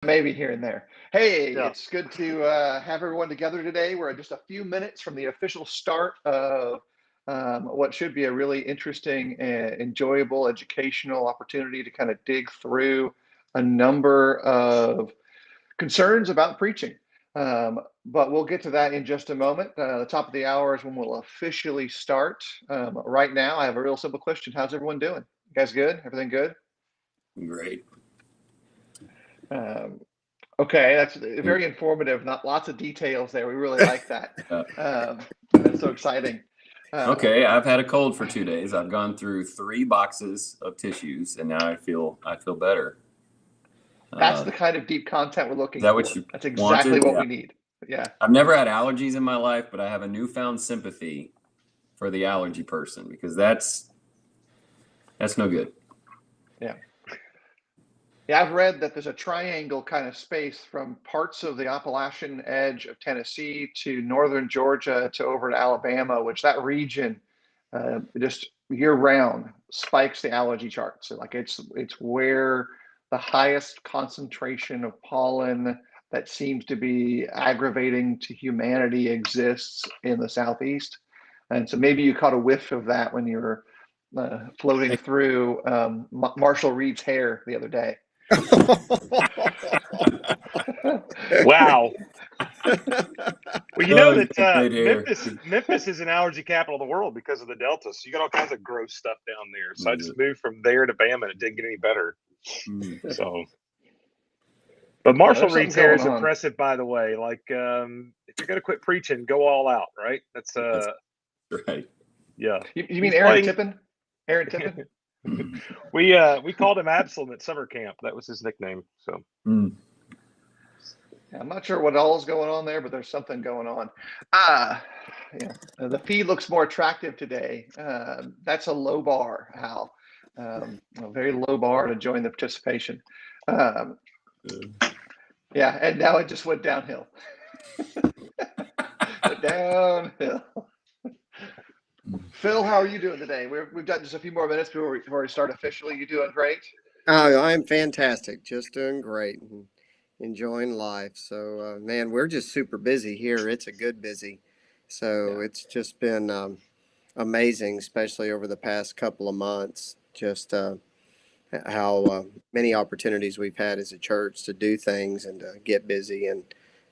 maybe here and there. Hey, Yeah. it's good to have everyone together today. We're just a few minutes from the official start of what should be a really interesting and enjoyable educational opportunity to kind of dig through a number of concerns about preaching. But we'll get to that in just a moment. The top of the hour is when we'll officially start. Right now, I have a real simple question. How's everyone doing? You guys good? Everything good? Great. Okay, that's very informative. Not lots of details there. We really like that. That's so exciting. Okay, I've had a cold for 2 days. I've gone through 3 boxes of tissues, and now I feel better. That's the kind of deep content we're looking Is that for. what you That's exactly wanted? what Yeah. we need. Yeah. I've never had allergies in my life, but I have a newfound sympathy for the allergy person because that's no good. Yeah. Yeah, I've read that there's a triangle kind of space from parts of the Appalachian edge of Tennessee to northern Georgia to over to Alabama, which that region just year round spikes the allergy charts. So like it's where the highest concentration of pollen that seems to be aggravating to humanity exists in the Southeast. And so maybe you caught a whiff of that when you were floating through Marshall Reed's hair the other day. Wow. Well, you know that Memphis is an allergy capital of the world because of the Delta. So you got all kinds of gross stuff down there. So I just moved from there to Bama and it didn't get any better. So, but Marshall Reed's hair is impressive, by the way. Like, if you're going to quit preaching, go all out, right? That's right. Yeah. You mean Aaron Tippin? Aaron Tippin? We called him Absalom at summer camp. That was his nickname. So I'm not sure what all is going on there, but there's something going on. The feed looks more attractive today. That's a low bar, Hal. A very low bar to join the participation. Yeah, and now it just went downhill. Downhill. Phil, how are you doing today? We've got just a few more minutes before we start officially. You doing great? Oh, I'm fantastic. Just doing great. And enjoying life. So, man, we're just super busy here. It's a good busy. So it's just been amazing, especially over the past couple of months, just how many opportunities we've had as a church to do things and to get busy and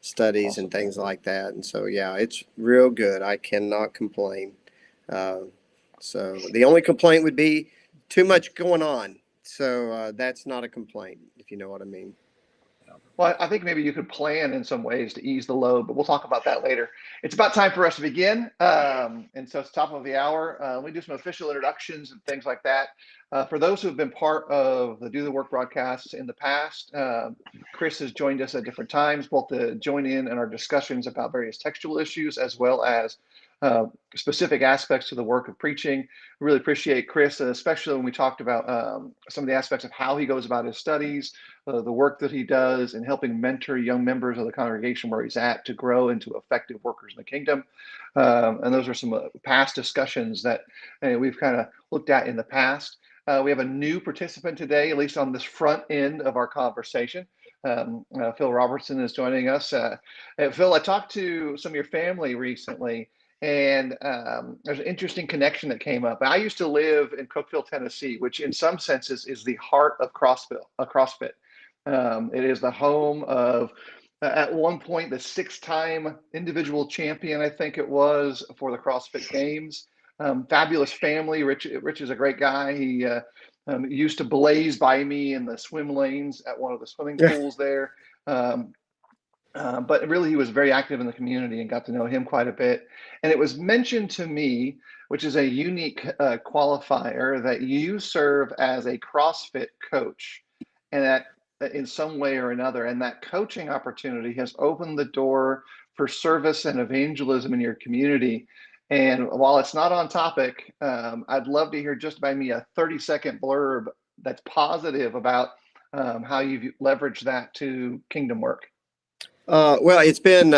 studies and things like that. And so, yeah, it's real good. I cannot complain. So the only complaint would be too much going on. So that's not a complaint, if you know what I mean. Well, I think maybe you could plan in some ways to ease the load, but we'll talk about that later. It's about time for us to begin. And so it's top of the hour. We do some official introductions and things like that. For those who have been part of the Do the Work broadcasts in the past, Kris has joined us at different times, both to join in our discussions about various textual issues as well as specific aspects to the work of preaching. I really appreciate Kris, especially when we talked about some of the aspects of how he goes about his studies, the work that he does in helping mentor young members of the congregation where he's at to grow into effective workers in the kingdom. And those are some past discussions that we've kind of looked at in the past. We have a new participant today, at least on this front end of our conversation. Phil Robertson is joining us. Phil, I talked to some of your family recently, and there's an interesting connection that came up. I used to live in Cookeville, Tennessee, which in some senses is the heart of CrossFit. It is the home of, at one point, the 6-time individual champion, I think it was, for the CrossFit Games. Fabulous family. Rich is a great guy. He used to blaze by me in the swim lanes at one of the swimming pools there. But really, he was very active in the community and got to know him quite a bit. And it was mentioned to me, which is a unique qualifier, that you serve as a CrossFit coach, and that in some way or another, and that coaching opportunity has opened the door for service and evangelism in your community. And while it's not on topic, I'd love to hear just by me a 30-second blurb that's positive about how you've leveraged that to kingdom work. Well, it's been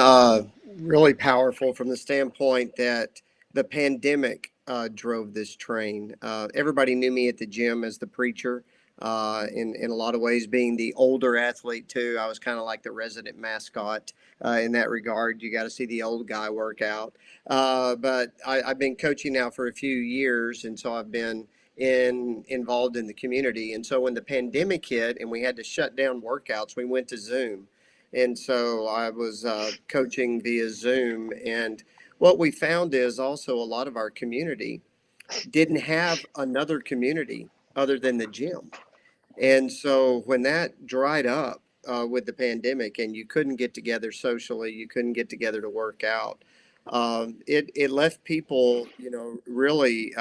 really powerful from the standpoint that the pandemic drove this train. Everybody knew me at the gym as the preacher. In a lot of ways, being the older athlete too, I was kind of like the resident mascot in that regard. You got to see the old guy work out. But I've been coaching now for a few years, and so I've been involved in the community. And so when the pandemic hit and we had to shut down workouts, we went to Zoom. And so I was coaching via Zoom. And what we found is also a lot of our community didn't have another community other than the gym. And so when that dried up with the pandemic and you couldn't get together socially, you couldn't get together to work out, it left people, really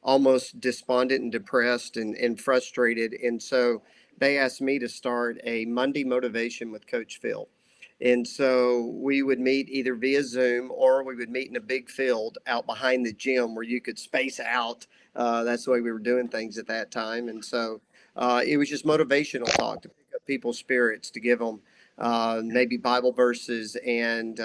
almost despondent and depressed and frustrated. And so they asked me to start a Monday motivation with Coach Phil. And so we would meet either via Zoom or we would meet in a big field out behind the gym where you could space out. That's the way we were doing things at that time. And so it was just motivational talk to pick up people's spirits, to give them maybe Bible verses, and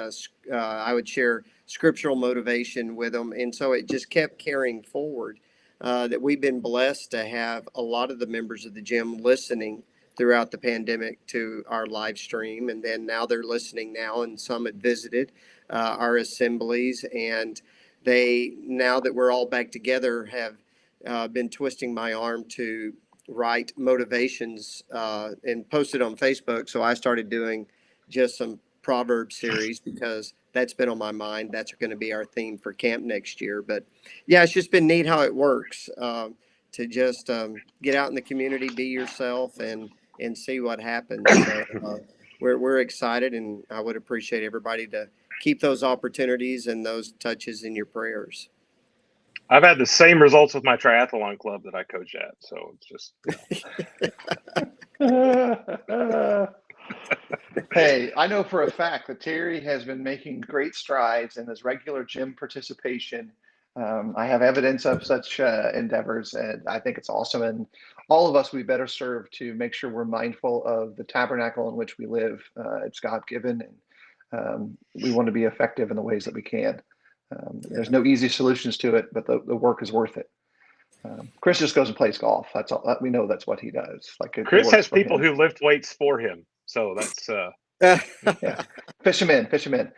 I would share scriptural motivation with them. And so it just kept carrying forward. That we've been blessed to have a lot of the members of the gym listening throughout the pandemic to our live stream. And then now they're listening now, and some had visited our assemblies. And they, now that we're all back together, have been twisting my arm to write motivations and post it on Facebook. So I started doing just some Proverbs series because that's been on my mind. That's going to be our theme for camp next year. But yeah, it's just been neat how it works to just get out in the community, be yourself, and see what happens. So we're excited, and I would appreciate everybody to keep those opportunities and those touches in your prayers. I've had the same results with my triathlon club that I coach at. So it's just. Hey, I know for a fact that Terry has been making great strides in his regular gym participation. I have evidence of such endeavors, and I think it's awesome. And all of us, we better serve to make sure we're mindful of the tabernacle in which we live. It's God-given, and we want to be effective in the ways that we can. There's no easy solutions to it, but the work is worth it. Kris just goes and plays golf. That's all. We know that's what he does. Kris has people who lift weights for him, so that's yeah. Fish him in.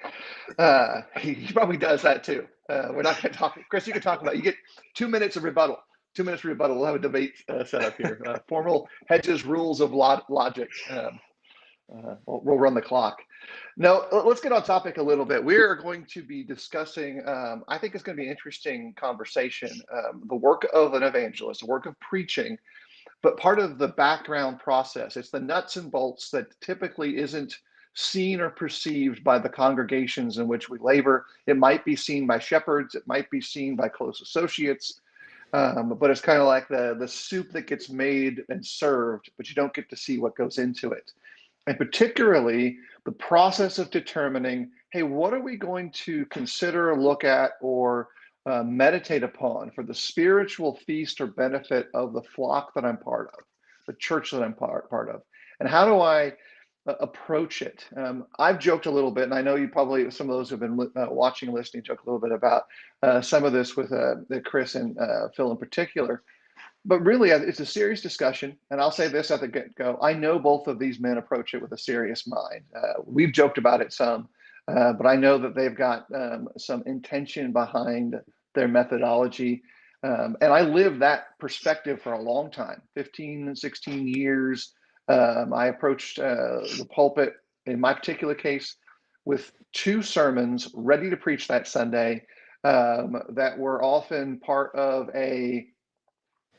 He probably does that too. We're not going to talk. Kris, you can talk about. You get 2 minutes of rebuttal. 2 minutes of rebuttal. We'll have a debate set up here. Formal Hedges rules of logic. We'll run the clock. Now, let's get on topic a little bit. We're going to be discussing, I think it's going to be an interesting conversation, the work of an evangelist, the work of preaching, but part of the background process. It's the nuts and bolts that typically isn't seen or perceived by the congregations in which we labor. It might be seen by shepherds. It might be seen by close associates. But it's kind of like the soup that gets made and served, but you don't get to see what goes into it. And particularly the process of determining, hey, what are we going to consider, look at, or meditate upon for the spiritual feast or benefit of the flock that I'm part of, the church that I'm part of? And how do I approach it? I've joked a little bit, and I know you probably, some of those who have been watching and listening, joke a little bit about some of this with Kris and Phil in particular. But really, it's a serious discussion, and I'll say this at the get-go. I know both of these men approach it with a serious mind. We've joked about it some, but I know that they've got some intention behind their methodology. And I lived that perspective for a long time, 15, 16 years. I approached the pulpit, in my particular case, with 2 sermons ready to preach that Sunday that were often part of a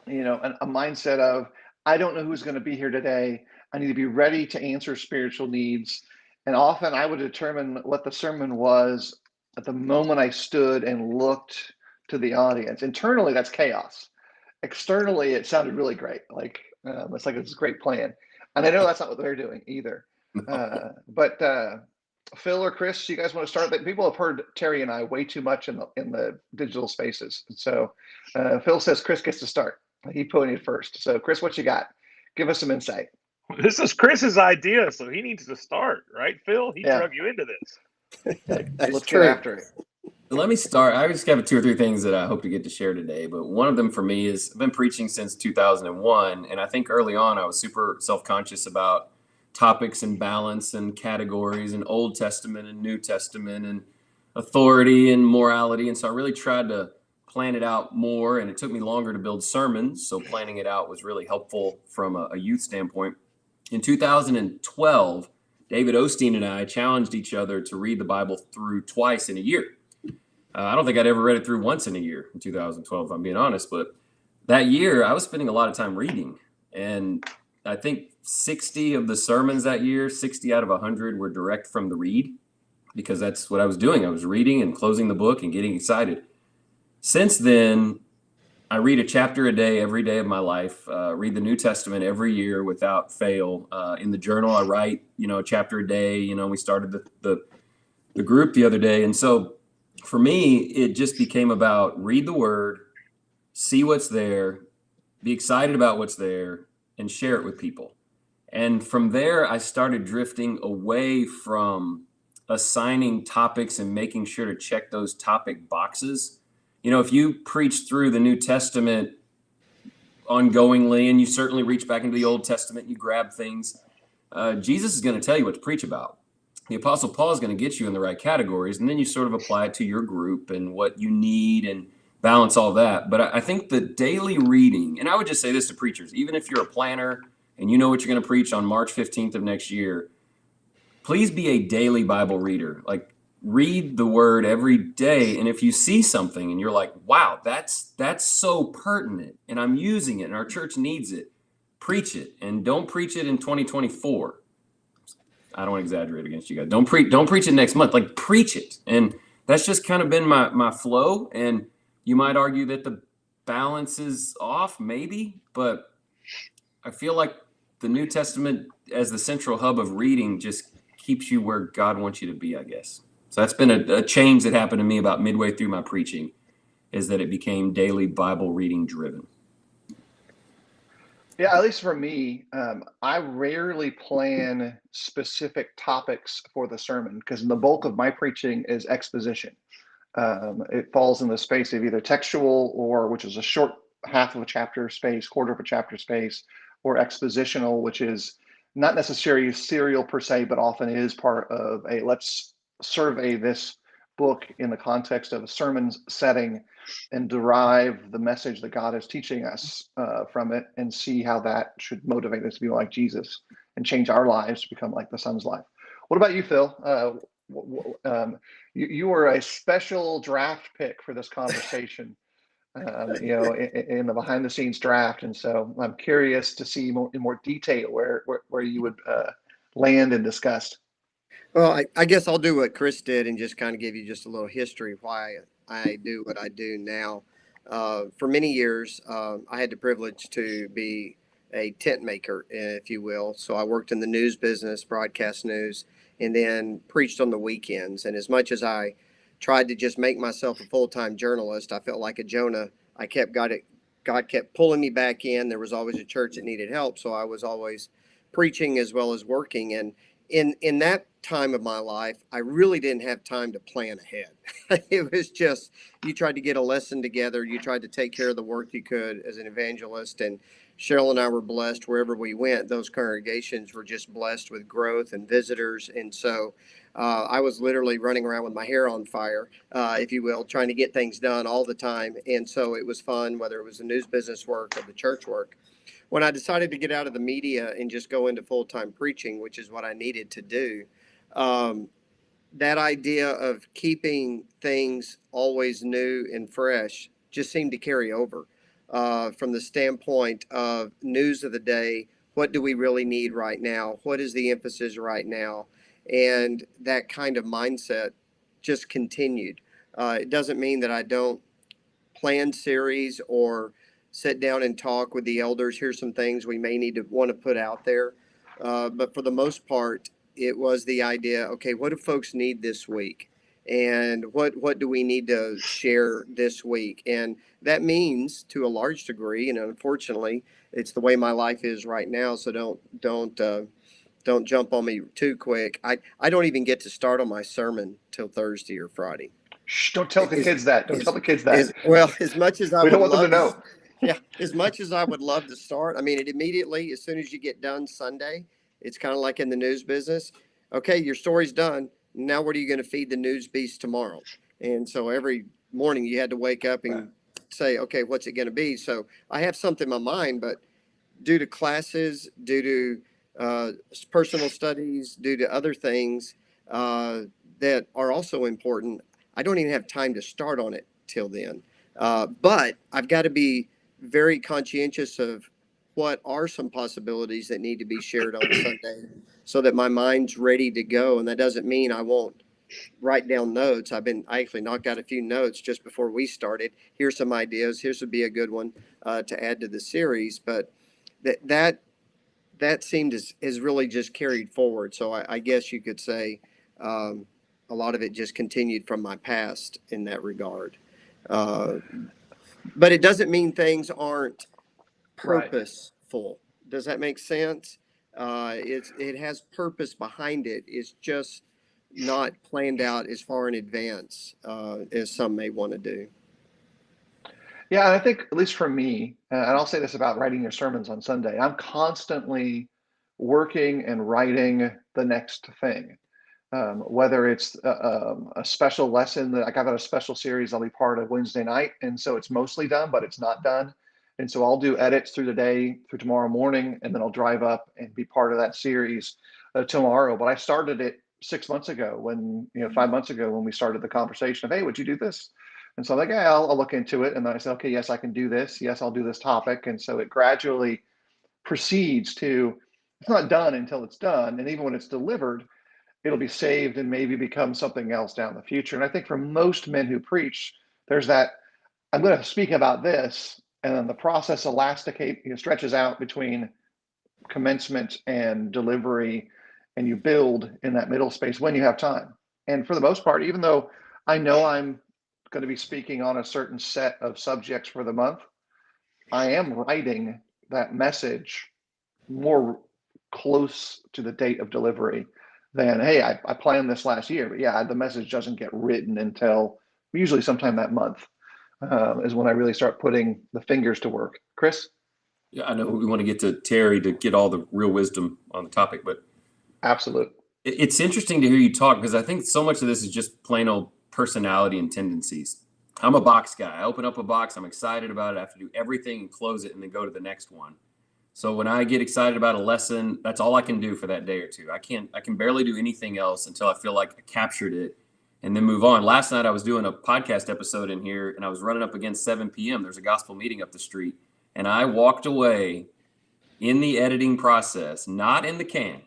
mindset of, I don't know who's going to be here today. I need to be ready to answer spiritual needs. And often I would determine what the sermon was at the moment I stood and looked to the audience. Internally, that's chaos. Externally, it sounded really great. It's like it's a great plan. And I know that's not what they're doing either. But Phil or Kris, you guys want to start? People have heard Terry and I way too much in the digital spaces. And so Phil says Kris gets to start. He pointed first. So Kris, what you got? Give us some insight. This is Kris's idea, so he needs to start, right, Phil? He drug you into this. Let's get after it. Let me start. I just have 2 or 3 things that I hope to get to share today. But one of them for me is I've been preaching since 2001. And I think early on I was super self-conscious about topics and balance and categories and Old Testament and New Testament and authority and morality. And so I really tried to plan it out more. And it took me longer to build sermons. So planning it out was really helpful from a youth standpoint. In 2012, David Osteen and I challenged each other to read the Bible through twice in a year. I don't think I'd ever read it through once in a year in 2012, if I'm being honest. But that year, I was spending a lot of time reading. And I think 60 of the sermons that year, 60 out of 100 were direct from the read, because that's what I was doing. I was reading and closing the book and getting excited. Since then, I read a chapter a day every day of my life, read the New Testament every year without fail. In the journal, I write, a chapter a day. We started the group the other day. And so for me, it just became about read the word, see what's there, be excited about what's there, and share it with people. And from there, I started drifting away from assigning topics and making sure to check those topic boxes. If you preach through the New Testament ongoingly, and you certainly reach back into the Old Testament, you grab things, Jesus is going to tell you what to preach about. The Apostle Paul is going to get you in the right categories, and then you sort of apply it to your group and what you need and balance all that. But I think the daily reading, and I would just say this to preachers, even if you're a planner and you know what you're going to preach on March 15th of next year, please be a daily Bible reader. Like, read the word every day. And if you see something and you're like, wow, that's so pertinent and I'm using it and our church needs it, preach it. And don't preach it in 2024. I don't want to exaggerate against you guys. Don't preach it next month. Like, preach it. And that's just kind of been my flow. And you might argue that the balance is off, maybe, but I feel like the New Testament as the central hub of reading just keeps you where God wants you to be, I guess. So that's been a change that happened to me about midway through my preaching, is that it became daily Bible reading driven. Yeah, at least for me, I rarely plan specific topics for the sermon, because the bulk of my preaching is exposition. It falls in the space of either textual, or which is a short half of a chapter space, quarter of a chapter space, or expositional, which is not necessarily serial per se, but often is part of a let's survey this book in the context of a sermon setting and derive the message that God is teaching us from it, and see how that should motivate us to be like Jesus and change our lives to become like the Son's life. What about you, Phil? You were a special draft pick for this conversation, in the behind the scenes draft. And so I'm curious to see in more detail where you would land and discuss. Well, I guess I'll do what Kris did and just kind of give you just a little history why I do what I do now. For many years, I had the privilege to be a tent maker, if you will. So I worked in the news business, broadcast news, and then preached on the weekends. And as much as I tried to just make myself a full-time journalist, I felt like a Jonah. God kept pulling me back in. There was always a church that needed help, so I was always preaching as well as working. And in that time of my life, I really didn't have time to plan ahead. It was just, you tried to get a lesson together. You tried to take care of the work you could as an evangelist. And Cheryl and I were blessed wherever we went. Those congregations were just blessed with growth and visitors. And so I was literally running around with my hair on fire, if you will, trying to get things done all the time. And so it was fun, whether it was the news business work or the church work. When I decided to get out of the media and just go into full-time preaching, which is what I needed to do, that idea of keeping things always new and fresh just seemed to carry over from the standpoint of news of the day. What do we really need right now? What is the emphasis right now? And that kind of mindset just continued. It doesn't mean that I don't plan series or sit down and talk with the elders. Here's some things we may need to want to put out there. But for the most part, it was the idea, okay, what do folks need this week? And what do we need to share this week? And that means, to a large degree, and unfortunately, it's the way my life is right now, so don't jump on me too quick. I don't even get to start on my sermon till Thursday or Friday. Shh, don't tell the kids that. Don't tell the kids that. Well, as much as I We would don't want them to love know. yeah, as much as I would love to start, I mean, it immediately, as soon as you get done Sunday, it's kind of like in the news business. Okay, your story's done. Now, what are you going to feed the news beast tomorrow? And so every morning you had to wake up and say, okay, what's it going to be? So I have something in my mind, but due to classes, due to personal studies, due to other things that are also important, I don't even have time to start on it till then. But I've got to be very conscientious of what are some possibilities that need to be shared on Sunday so that my mind's ready to go. And that doesn't mean I won't write down notes. I actually knocked out a few notes just before we started. Here's some ideas. Here's would be a good one to add to the series. But that seemed has really just carried forward. So I guess you could say a lot of it just continued from my past in that regard. But it doesn't mean things aren't purposeful. Does that make sense? It has purpose behind it. It's just not planned out as far in advance as some may want to do. Yeah, and I think, at least for me, and I'll say this about writing your sermons on Sunday, I'm constantly working and writing the next thing. Whether it's a special lesson that I've got a special series I'll be part of Wednesday night, and so it's mostly done, but it's not done. And so I'll do edits through the day, through tomorrow morning, and then I'll drive up and be part of that series tomorrow. But I started it 6 months ago 5 months ago when we started the conversation of, hey, would you do this? And so I'm like, yeah, I'll look into it. And then I said, okay, yes, I can do this. Yes, I'll do this topic. And so it gradually proceeds to, it's not done until it's done. And even when it's delivered, it'll be saved and maybe become something else down the future. And I think for most men who preach, there's that, I'm going to speak about this, and then the process stretches out between commencement and delivery, and you build in that middle space when you have time. And for the most part, even though I know I'm going to be speaking on a certain set of subjects for the month, I am writing that message more close to the date of delivery than, hey, I planned this last year, but yeah, the message doesn't get written until usually sometime that month is when I really start putting the fingers to work. Kris? Yeah, I know we want to get to Terry to get all the real wisdom on the topic, but absolutely. It's interesting to hear you talk because I think so much of this is just plain old personality and tendencies. I'm a box guy. I open up a box. I'm excited about it. I have to do everything and close it and then go to the next one. So when I get excited about a lesson, that's all I can do for that day or two. I can barely do anything else until I feel like I captured it and then move on. Last night I was doing a podcast episode in here and I was running up against 7 p.m. There's a gospel meeting up the street. And I walked away in the editing process, not in the can.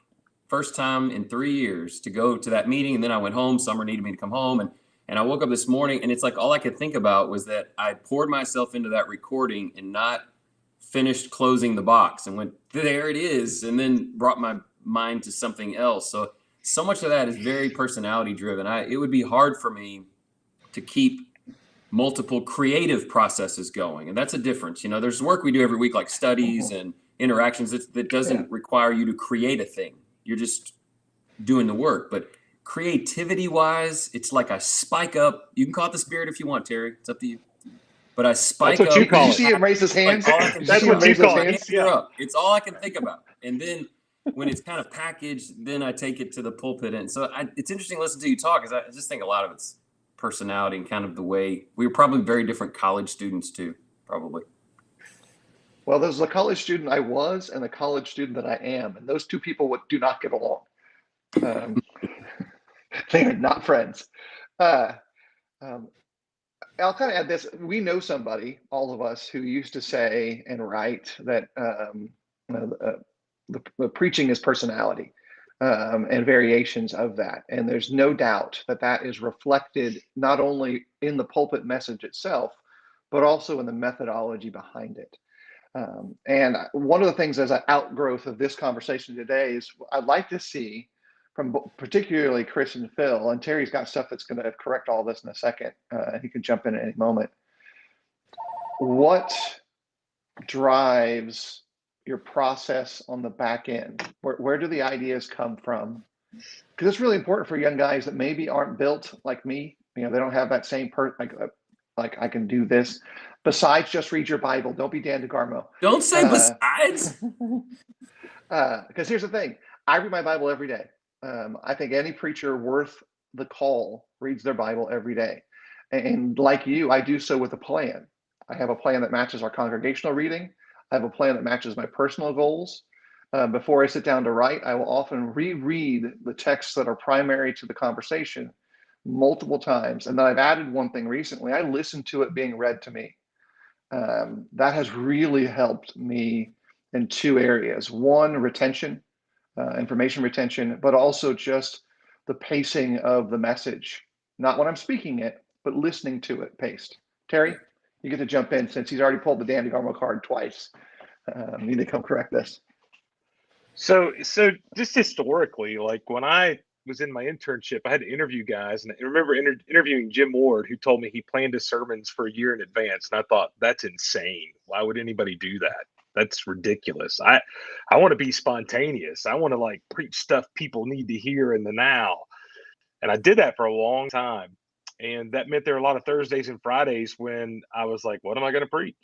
First time in 3 years to go to that meeting. And then I went home. Summer needed me to come home. And I woke up this morning and it's like all I could think about was that I poured myself into that recording and not finished closing the box and went, there it is. And then brought my mind to something else. So much of that is very personality driven. It would be hard for me to keep multiple creative processes going. And that's a difference. There's work we do every week, like studies and interactions that doesn't require you to create a thing. You're just doing the work. But creativity wise, it's like I spike up. You can call it the spirit if you want, Terry. It's up to you. But I spike up. That's what you call it. Did you see him raise his hands? Like that's what you call it. Yeah. It's all I can think about. And then when it's kind of packaged, then I take it to the pulpit. And so it's interesting to listen to you talk because I just think a lot of it's personality and kind of the way we were probably very different college students too, probably. Well, there's the college student I was and the college student that I am. And those two people do not get along. They are not friends. I'll kind of add this. We know somebody, all of us, who used to say and write that the preaching is personality and variations of that. And there's no doubt that is reflected not only in the pulpit message itself, but also in the methodology behind it. And one of the things as an outgrowth of this conversation today is I'd like to see from particularly Kris and Phil, and Terry's got stuff that's going to correct all this in a second. He can jump in at any moment. What drives your process on the back end? Where do the ideas come from? Because it's really important for young guys that maybe aren't built like me They don't have that same like I can do this. Besides, just read your Bible. Don't be Dan DeGarmo. Don't say besides. Because here's the thing. I read my Bible every day. I think any preacher worth the call reads their Bible every day. And like you, I do so with a plan. I have a plan that matches our congregational reading. I have a plan that matches my personal goals. Before I sit down to write, I will often reread the texts that are primary to the conversation multiple times. And then I've added one thing recently. I listen to it being read to me. That has really helped me in two areas. One, retention, information retention, but also just the pacing of the message. Not when I'm speaking it, but listening to it paced. Terry, you get to jump in since he's already pulled the Dan DeGarmo card twice. You need to come correct this. So just historically, like when I was in my internship, I had to interview guys, and I remember interviewing Jim Ward, who told me he planned his sermons for a year in advance. And I thought, that's insane. Why would anybody do that? That's ridiculous. I want to be spontaneous. I want to like preach stuff people need to hear in the now. And I did that for a long time. And that meant there were a lot of Thursdays and Fridays when I was like, what am I going to preach?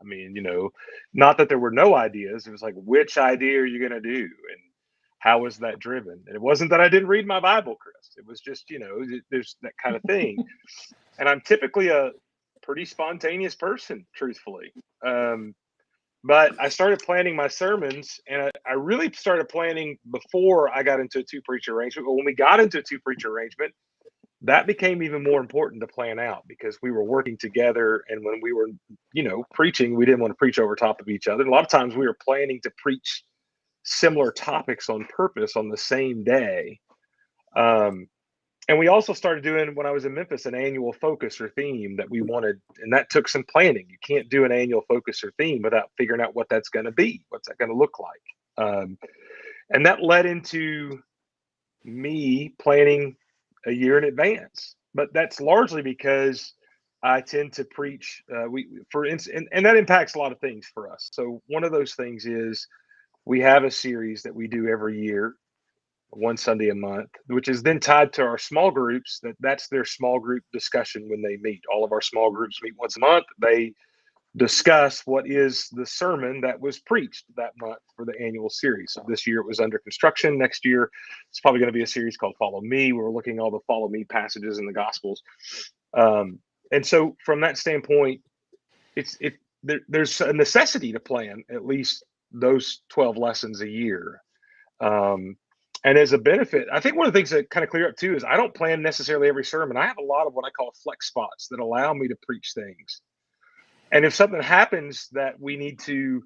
I mean, not that there were no ideas. It was like, which idea are you going to do? And how was that driven? And it wasn't that I didn't read my Bible, Kris. It was just, there's that kind of thing. And I'm typically a pretty spontaneous person, truthfully. But I started planning my sermons, and I really started planning before I got into a two-preacher arrangement. But when we got into a two-preacher arrangement, that became even more important to plan out because we were working together. And when we were, preaching, we didn't want to preach over top of each other. And a lot of times we were planning to preach similar topics on purpose on the same day. And we also started doing, when I was in Memphis, an annual focus or theme that we wanted. And that took some planning. You can't do an annual focus or theme without figuring out what that's going to be. What's that going to look like? And that led into me planning a year in advance, but that's largely because I tend to preach. For instance, and that impacts a lot of things for us. So one of those things is we have a series that we do every year, one Sunday a month, which is then tied to our small groups. That's their small group discussion when they meet. All of our small groups meet once a month. They discuss what is the sermon that was preached that month for the annual series. So this year it was under construction. Next year it's probably going to be a series called Follow Me, where we're looking at all the Follow Me passages in the Gospels. And so from that standpoint, there's a necessity to plan at least those 12 lessons a year. And as a benefit, I think one of the things that kind of clear up too is I don't plan necessarily every sermon. I have a lot of what I call flex spots that allow me to preach things. And if something happens that we need to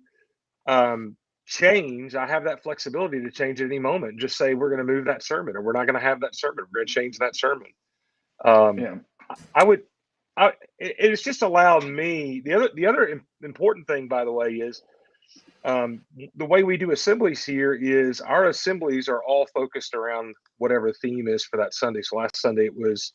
change, I have that flexibility to change at any moment. Just say we're going to move that sermon, or we're not going to have that sermon. We're going to change that sermon. It's just allowed me. The other important thing, by the way, is the way we do assemblies here is our assemblies are all focused around whatever the theme is for that Sunday. So last Sunday it was.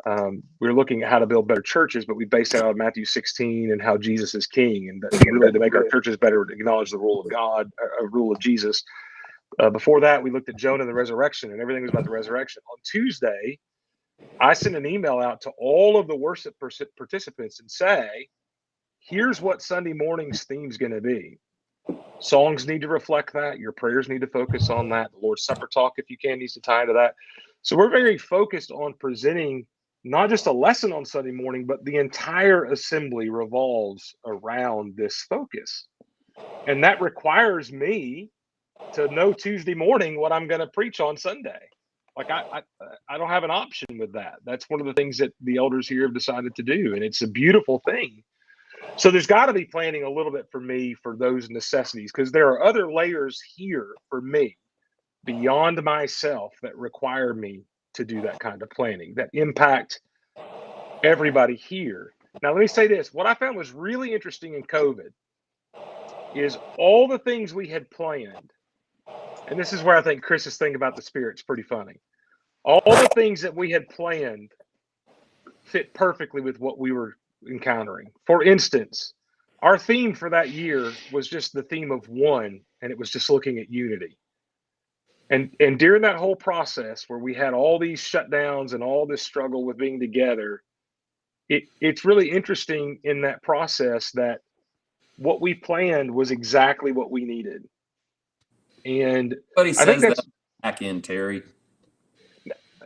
We were looking at how to build better churches, but we based it out of Matthew 16 and how Jesus is king, and really to make our churches better, to acknowledge the rule of God, rule of Jesus. Before that, we looked at Jonah and the resurrection, and everything was about the resurrection. On Tuesday, I sent an email out to all of the worship participants and say, here's what Sunday morning's theme is going to be. Songs need to reflect that. Your prayers need to focus on that. The Lord's Supper talk, if you can, needs to tie into that. So we're very focused on presenting not just a lesson on Sunday morning, but the entire assembly revolves around this focus. And that requires me to know Tuesday morning what I'm going to preach on Sunday. Like I don't have an option with that. That's one of the things that the elders here have decided to do. And it's a beautiful thing. So there's got to be planning a little bit for me for those necessities, because there are other layers here for me beyond myself that require me to do that kind of planning that impact everybody here. Now, let me say this. What I found was really interesting in COVID is all the things we had planned. And this is where I think Kris's thing about the Spirit's pretty funny. All the things that we had planned fit perfectly with what we were encountering. For instance, our theme for that year was just the theme of one, and it was just looking at unity. And during that whole process where we had all these shutdowns and all this struggle with being together, it's really interesting in that process that what we planned was exactly what we needed. And But he I think says that's that back in, Terry.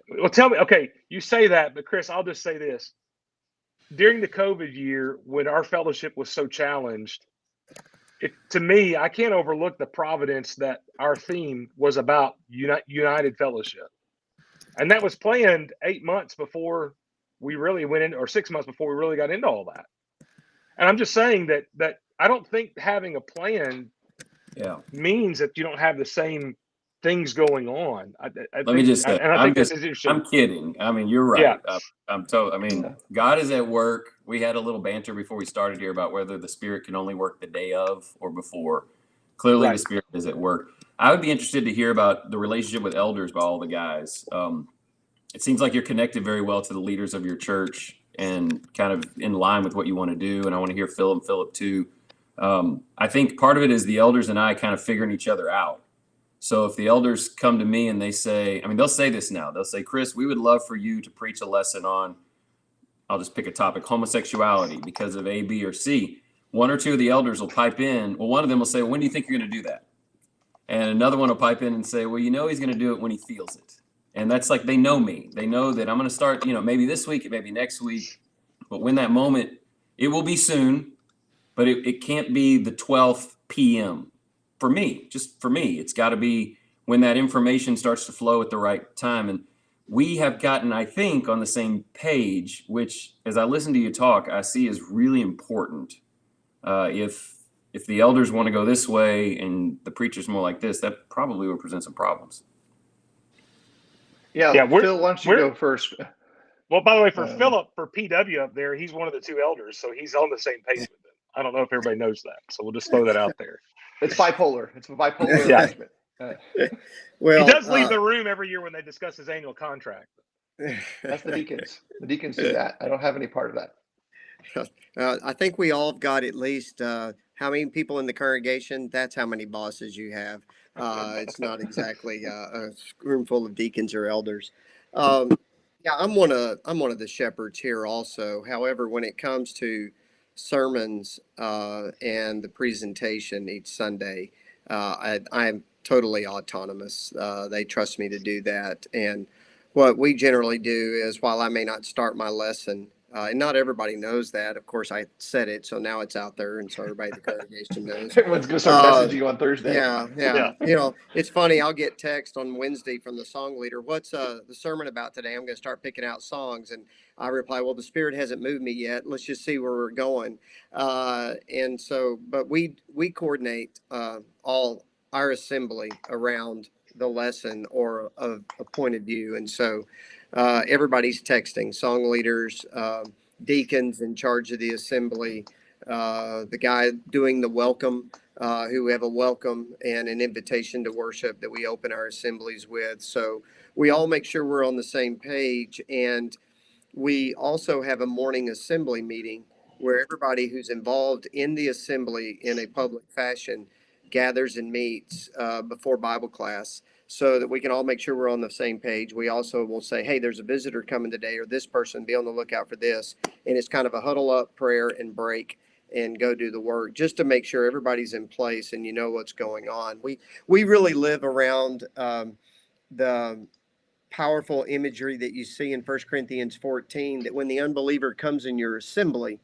well, tell me, okay, you say that, but Kris, I'll just say this. During the COVID year, when our fellowship was so challenged, to me, I can't overlook the providence that our theme was about united fellowship. And that was planned 8 months before we really went in, or 6 months before we really got into all that. And I'm just saying that I don't think having a plan means that you don't have the same things going on. Let me just say, I'm kidding. I mean, you're right. Yeah. God is at work. We had a little banter before we started here about whether the Spirit can only work the day of or before. Clearly, the Spirit is at work. I would be interested to hear about the relationship with elders by all the guys. It seems like you're connected very well to the leaders of your church and kind of in line with what you want to do. And I want to hear Phil and Philip too. I think part of it is the elders and I kind of figuring each other out. So if the elders come to me and they say, I mean, they'll say this now, they'll say, Kris, we would love for you to preach a lesson on, I'll just pick a topic, homosexuality because of A, B, or C. One or two of the elders will pipe in. Well, one of them will say, when do you think you're going to do that? And another one will pipe in and say, well, you know, he's going to do it when he feels it. And that's like, they know me. They know that I'm going to start, maybe this week, maybe next week. But when that moment, it will be soon, but it can't be the 12th p.m. For me, just for me, it's got to be when that information starts to flow at the right time. And we have gotten, I think, on the same page, which as I listen to you talk, I see is really important. If the elders want to go this way and the preacher's more like this, that probably will present some problems. Yeah, Phil, why don't you go first? Well, by the way, for Philip, for PW up there, he's one of the two elders, so he's on the same page with them. I don't know if everybody knows that, so we'll just throw that out there. It's bipolar. It's a bipolar arrangement. Well, he does leave the room every year when they discuss his annual contract. That's the deacons. The deacons do that. I don't have any part of that. I think we all have got at least how many people in the congregation? That's how many bosses you have. It's not exactly a room full of deacons or elders. Yeah, I'm one of the shepherds here also. However, when it comes to sermons and the presentation each Sunday, I'm totally autonomous. They trust me to do that. And what we generally do is, while I may not start my lesson, and not everybody knows that. Of course, I said it, so now it's out there, and so everybody in the congregation knows. Everyone's going to start messaging you on Thursday. Yeah. It's funny. I'll get text on Wednesday from the song leader. What's the sermon about today? I'm going to start picking out songs, and I reply, well, the Spirit hasn't moved me yet. Let's just see where we're going. And so, but we coordinate all our assembly around the lesson or a point of view, and so. Everybody's texting, song leaders, deacons in charge of the assembly, the guy doing the welcome, who have a welcome and an invitation to worship that we open our assemblies with. So we all make sure we're on the same page. And we also have a morning assembly meeting where everybody who's involved in the assembly in a public fashion gathers and meets before Bible class, so that we can all make sure we're on the same page. We also will say, hey, there's a visitor coming today, or this person, be on the lookout for this. And it's kind of a huddle up, prayer, and break, and go do the work, just to make sure everybody's in place and you know what's going on. We really live around the powerful imagery that you see in 1 Corinthians 14, that when the unbeliever comes in your assembly,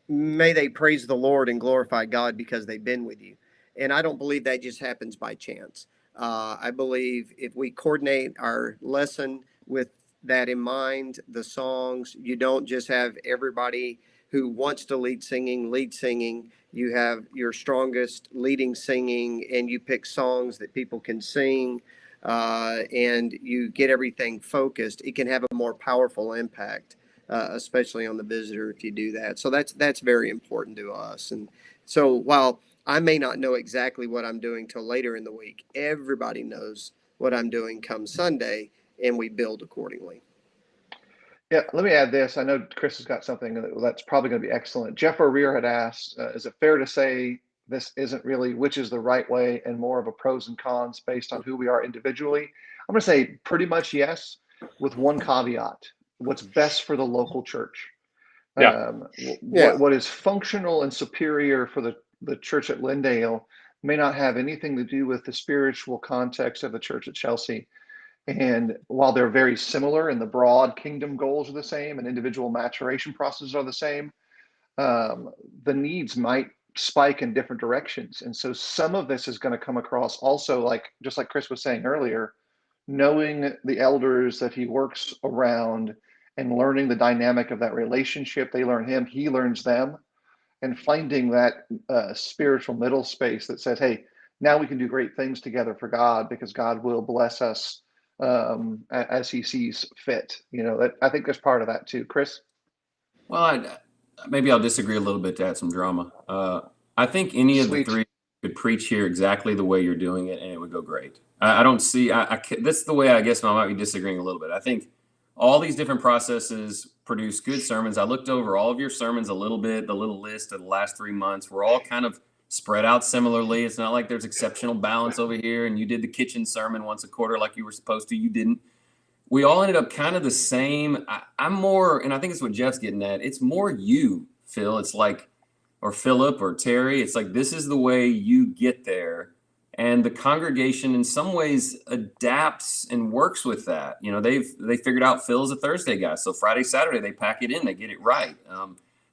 may they praise the Lord and glorify God because they've been with you. And I don't believe that just happens by chance. I believe if we coordinate our lesson with that in mind, the songs, you don't just have everybody who wants to lead singing. You have your strongest leading singing, and you pick songs that people can sing, and you get everything focused. It can have a more powerful impact, especially on the visitor if you do that. So that's very important to us. And so while I may not know exactly what I'm doing till later in the week, everybody knows what I'm doing come Sunday, and we build accordingly. Yeah, let me add this. I know Kris has got something that's probably going to be excellent. Jeff O'Rear had asked, is it fair to say this isn't really which is the right way and more of a pros and cons based on who we are individually, I'm going to say pretty much yes, with one caveat: what's best for the local church. Yeah. What is functional and superior for the church at Lindale may not have anything to do with the spiritual context of the church at Chelsea. And while they're very similar and the broad kingdom goals are the same and individual maturation processes are the same, the needs might spike in different directions. And so some of this is going to come across also, like just like Kris was saying earlier, knowing the elders that he works around and learning the dynamic of that relationship. They learn him, he learns them, and finding that spiritual middle space that says, hey, now we can do great things together for God because God will bless us as he sees fit. That I think there's part of that too. Kris? Well, maybe I'll disagree a little bit to add some drama. I think any of the three could preach here exactly the way you're doing it, and it would go great. I don't see. That's the way I guess I might be disagreeing a little bit. I think all these different processes produce good sermons. I looked over all of your sermons a little bit, the little list of the last 3 months. We're all kind of spread out similarly. It's not like there's exceptional balance over here, and you did the kitchen sermon once a quarter like you were supposed to. You didn't. We all ended up kind of the same. I'm more, and I think it's what Jeff's getting at. It's more you, Phil. It's like, or Philip or Terry. It's like, this is the way you get there. And the congregation in some ways adapts and works with that. They figured out Phil's a Thursday guy. So Friday, Saturday, they pack it in, they get it right.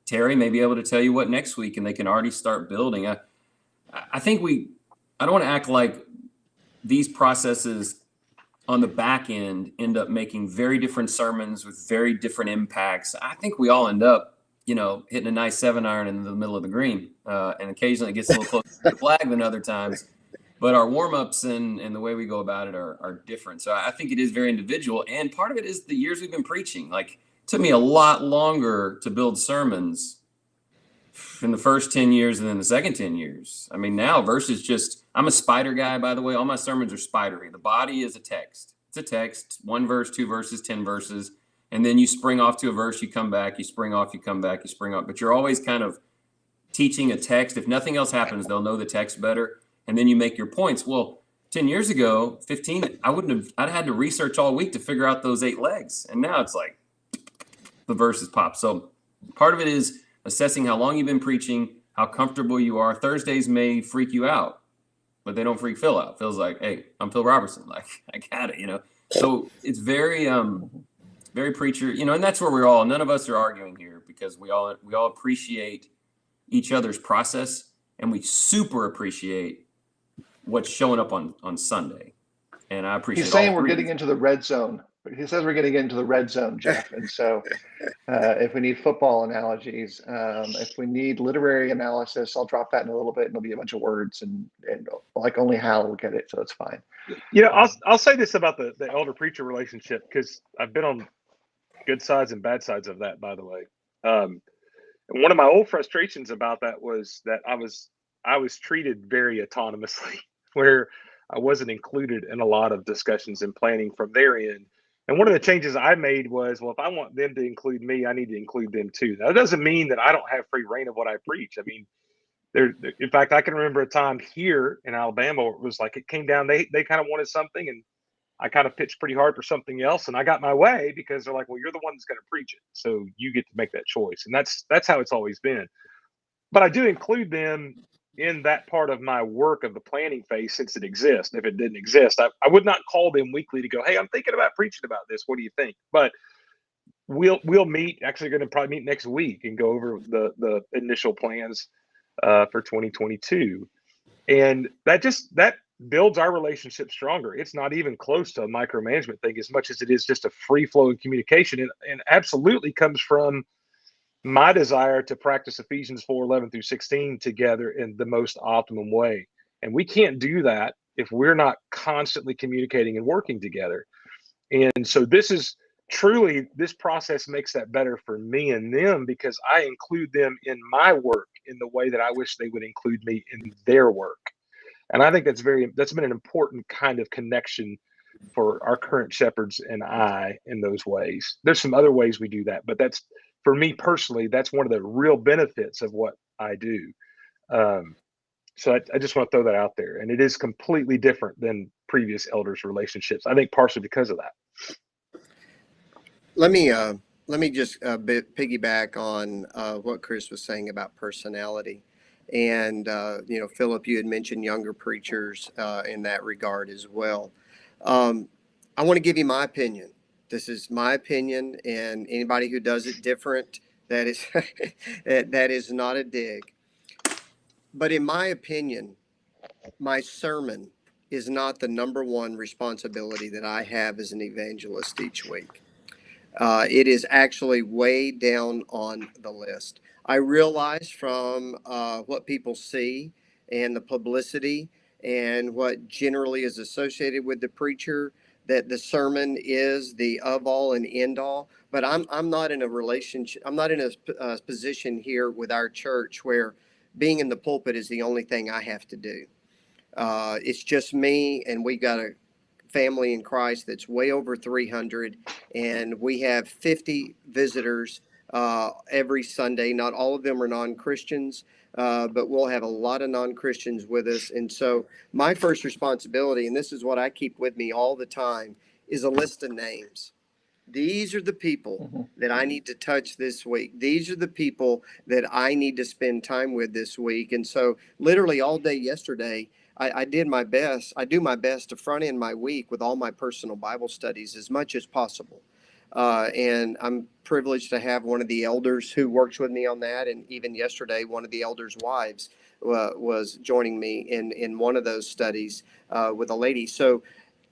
Terry may be able to tell you what next week, and they can already start building. I think I don't want to act like these processes on the back end end up making very different sermons with very different impacts. I think we all end up, hitting a nice 7-iron in the middle of the green. And occasionally it gets a little closer to the flag than other times. But our warm-ups and the way we go about it are different. So I think it is very individual. And part of it is the years we've been preaching. Like, it took me a lot longer to build sermons in the first 10 years than in the second 10 years. I mean, now verses just, I'm a spider guy, by the way. All my sermons are spidery. The body is a text. It's a text, 1 verse, 2 verses, 10 verses. And then you spring off to a verse, you come back, you spring off, you come back, you spring off. But you're always kind of teaching a text. If nothing else happens, they'll know the text better. And then you make your points. Well, 10 years ago, 15, I'd had to research all week to figure out those 8 legs. And now it's like the verses pop. So part of it is assessing how long you've been preaching, how comfortable you are. Thursdays may freak you out, but they don't freak Phil out. Phil's like, hey, I'm Phil Robertson. Like, I got it, So it's very, very preacher, and that's where none of us are arguing here because we all appreciate each other's process, and we super appreciate what's showing up on Sunday. And I appreciate He's saying we're getting into the red zone. He says we're getting into the red zone, Jeff. And so if we need football analogies, if we need literary analysis, I'll drop that in a little bit and it'll be a bunch of words and like only Hal will get it. So it's fine. I'll say this about the elder preacher relationship, because I've been on good sides and bad sides of that, by the way. And one of my old frustrations about that was that I was treated very autonomously, where I wasn't included in a lot of discussions and planning from their end. And one of the changes I made was, well, if I want them to include me, I need to include them too. Now, that doesn't mean that I don't have free reign of what I preach. I mean, in fact, I can remember a time here in Alabama where it was like it came down, they kind of wanted something, and I kind of pitched pretty hard for something else, and I got my way because they're like, well, you're the one that's going to preach it, so you get to make that choice. And that's how it's always been. But I do include them in that part of my work of the planning phase, since it exists. If it didn't exist, I would not call them weekly to go, hey, I'm thinking about preaching about this. What do you think? But we'll meet, actually going to probably meet next week and go over the initial plans for 2022. And that builds our relationship stronger. It's not even close to a micromanagement thing as much as it is just a free flowing communication, and absolutely comes from my desire to practice Ephesians 4:11-16 together in the most optimum way. And we can't do that if we're not constantly communicating and working together. And so this process makes that better for me and them, because I include them in my work in the way that I wish they would include me in their work. And I think that's been an important kind of connection for our current shepherds and I in those ways. There's some other ways we do that, but that's, for me personally, that's one of the real benefits of what I do. So I just want to throw that out there. And it is completely different than previous elders' relationships. I think partially because of that. Let me just piggyback on what Kris was saying about personality. And, Philip, you had mentioned younger preachers in that regard as well. I want to give you my opinion. This is my opinion, and anybody who does it different, that is that is not a dig. But in my opinion, my sermon is not the number one responsibility that I have as an evangelist each week. It is actually way down on the list. I realize from what people see and the publicity and what generally is associated with the preacher that the sermon is the of all and end all. But I'm not in a relationship. I'm not in a position here with our church where being in the pulpit is the only thing I have to do. It's just me, and we got a family in Christ that's way over 300, and we have 50 visitors every Sunday. Not all of them are non-Christians, but we'll have a lot of non-Christians with us. And so my first responsibility, and this is what I keep with me all the time, is a list of names. These are the people that I need to touch this week. These are the people that I need to spend time with this week. And so literally all day yesterday, I did my best. I do my best to front end my week with all my personal Bible studies as much as possible. And I'm privileged to have one of the elders who works with me on that. And even yesterday, one of the elders' wives was joining me in one of those studies with a lady. So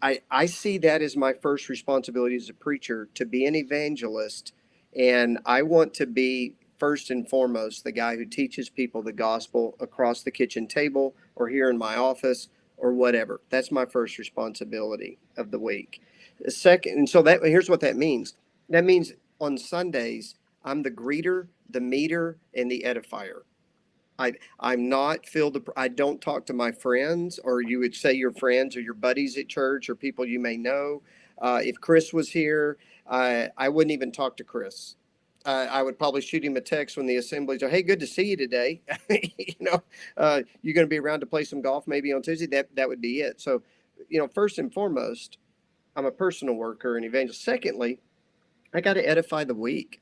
I see that as my first responsibility as a preacher, to be an evangelist. And I want to be first and foremost the guy who teaches people the gospel across the kitchen table or here in my office or whatever. That's my first responsibility of the week. The second, and so that here's what that means. That means on Sundays, I'm the greeter, the meter, and the edifier. I'm not filled. I don't talk to my friends, or you would say your friends or your buddies at church or people you may know. If Kris was here, I wouldn't even talk to Kris. I would probably shoot him a text when the assembly says, "Hey, good to see you today. You're going to be around to play some golf maybe on Tuesday." That would be it. So, first and foremost, I'm a personal worker and evangelist. Secondly, I got to edify the weak.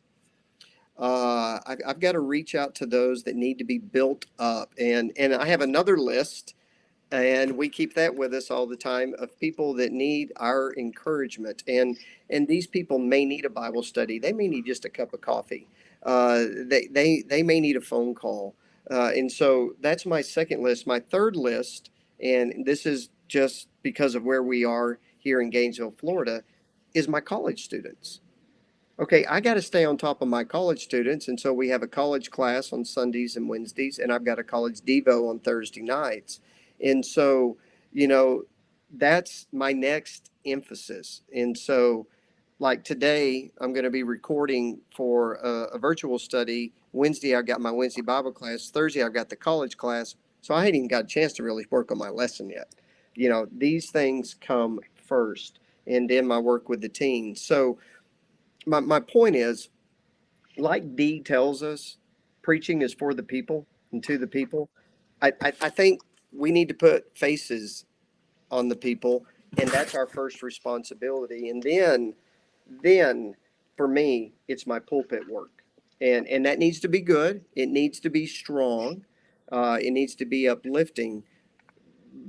I've got to reach out to those that need to be built up, and I have another list, and we keep that with us all the time, of people that need our encouragement, and these people may need a Bible study. They may need just a cup of coffee. They may need a phone call, and so that's my second list. My third list, and this is just because of where we are here in Gainesville, Florida, is my college students. Okay, I got to stay on top of my college students. And so we have a college class on Sundays and Wednesdays, and I've got a college Devo on Thursday nights. And so, that's my next emphasis. And so, like today, I'm going to be recording for a virtual study. Wednesday, I've got my Wednesday Bible class. Thursday, I've got the college class. So I hadn't even got a chance to really work on my lesson yet. These things come first, and then my work with the teens. So, my point is, like D tells us, preaching is for the people and to the people. I think we need to put faces on the people, and that's our first responsibility. And then for me, it's my pulpit work, and that needs to be good. It needs to be strong. It needs to be uplifting,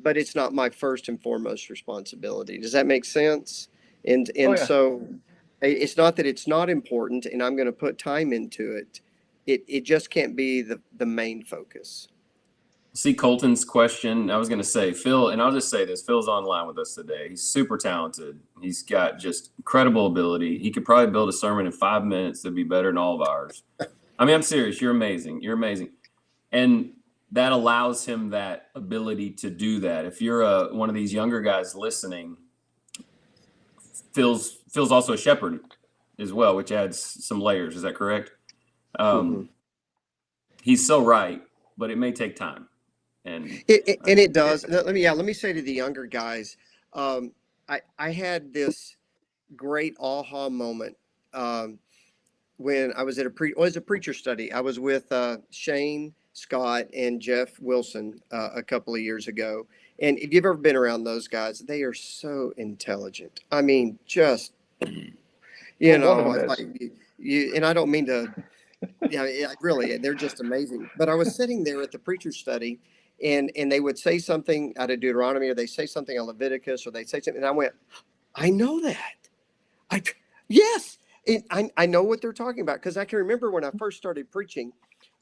but it's not my first and foremost responsibility. Does that make sense? And so it's not that it's not important, and I'm going to put time into it. It just can't be the main focus. See Colton's question. I was going to say, Phil, and I'll just say this, Phil's online with us today. He's super talented. He's got just incredible ability. He could probably build a sermon in 5 minutes that'd be better than all of ours. I mean, I'm serious. You're amazing. You're amazing. And that allows him that ability to do that. If you're one of these younger guys listening, Phil's also a shepherd as well, which adds some layers. Is that correct? He's so right, but it may take time. And it does. Let me say to the younger guys, I had this great aha moment when I was at a preacher study. I was with Shane Scott and Jeff Wilson a couple of years ago. And if you've ever been around those guys, they are so intelligent. I mean, just, you Well, one of know, them it's is. like and I don't mean to, really, they're just amazing. But I was sitting there at the preacher's study, and they would say something out of Deuteronomy, or they say something out of Leviticus, or they say something, and I went, I know that. Yes, I know what they're talking about, because I can remember when I first started preaching,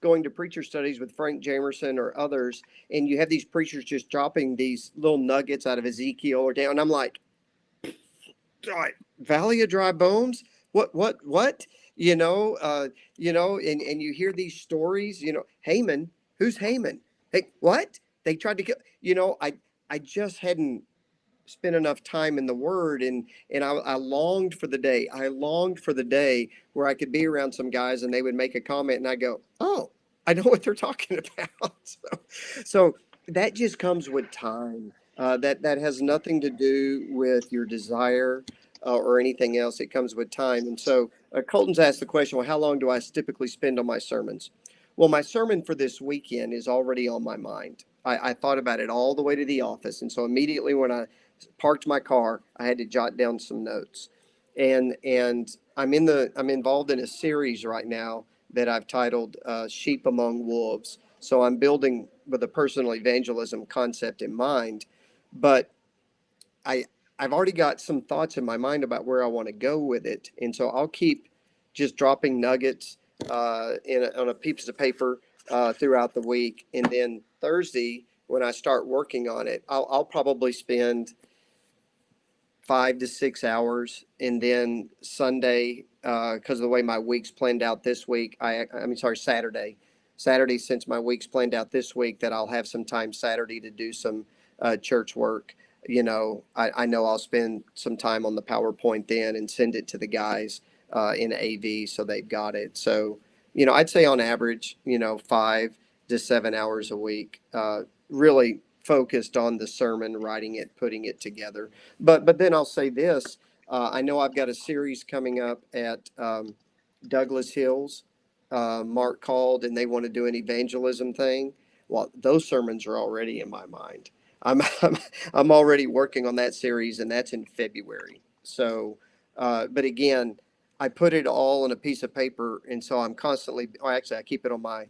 going to preacher studies with Frank Jamerson or others, and you have these preachers just dropping these little nuggets out of Ezekiel or down. And I'm like, Valley of Dry Bones? What? And you hear these stories, Haman, who's Haman? Hey, what? They tried to kill, I just hadn't spent enough time in the Word, and I longed for the day. I longed for the day where I could be around some guys and they would make a comment and I go, oh, I know what they're talking about. So that just comes with time. That has nothing to do with your desire or anything else. It comes with time. And so Colton's asked the question, well, how long do I typically spend on my sermons? Well, my sermon for this weekend is already on my mind. I thought about it all the way to the office. And so immediately when I parked my car, I had to jot down some notes. And I'm involved in a series right now that I've titled Sheep Among Wolves. So I'm building with a personal evangelism concept in mind, but I've already got some thoughts in my mind about where I want to go with it. And so I'll keep just dropping nuggets on a piece of paper throughout the week. And then Thursday, when I start working on it, I'll probably spend 5 to 6 hours. And then Sunday, because of the way my week's planned out this week, Saturday, since my week's planned out this week, that I'll have some time Saturday to do some church work. I know I'll spend some time on the PowerPoint then and send it to the guys in AV so they've got it. So, I'd say on average, 5 to 7 hours a week, really focused on the sermon, writing it, putting it together. But then I'll say this, I know I've got a series coming up at Douglas Hills. Mark called and they want to do an evangelism thing. Well, those sermons are already in my mind. I'm already working on that series, and that's in February. So, but again, I put it all on a piece of paper, and so I'm constantly. I keep it on my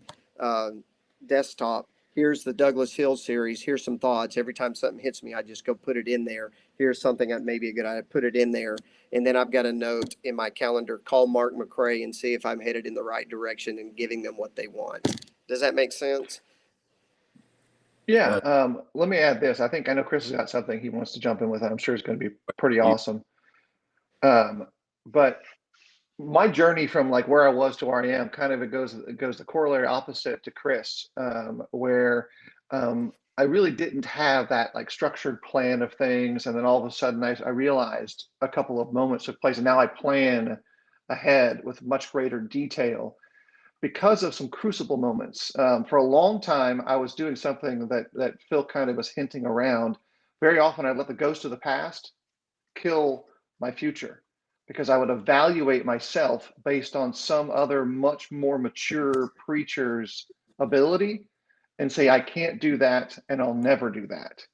desktop. Here's the Douglas Hill series. Here's some thoughts. Every time something hits me, I just go put it in there. Here's something that may be a good idea. Put it in there, and then I've got a note in my calendar. Call Mark McCrae and see if I'm headed in the right direction and giving them what they want. Does that make sense? Yeah. Let me add this. I know Kris has got something he wants to jump in with. I'm sure it's going to be pretty awesome. But my journey from like where I was to where I am, kind of it goes the corollary opposite to Kris, where I really didn't have that like structured plan of things, and then all of a sudden I realized a couple of moments took place, and now I plan ahead with much greater detail because of some crucible moments. For a long time, I was doing something that Phil kind of was hinting around. Very often, I'd let the ghost of the past kill my future, because I would evaluate myself based on some other much more mature preacher's ability and say, I can't do that and I'll never do that.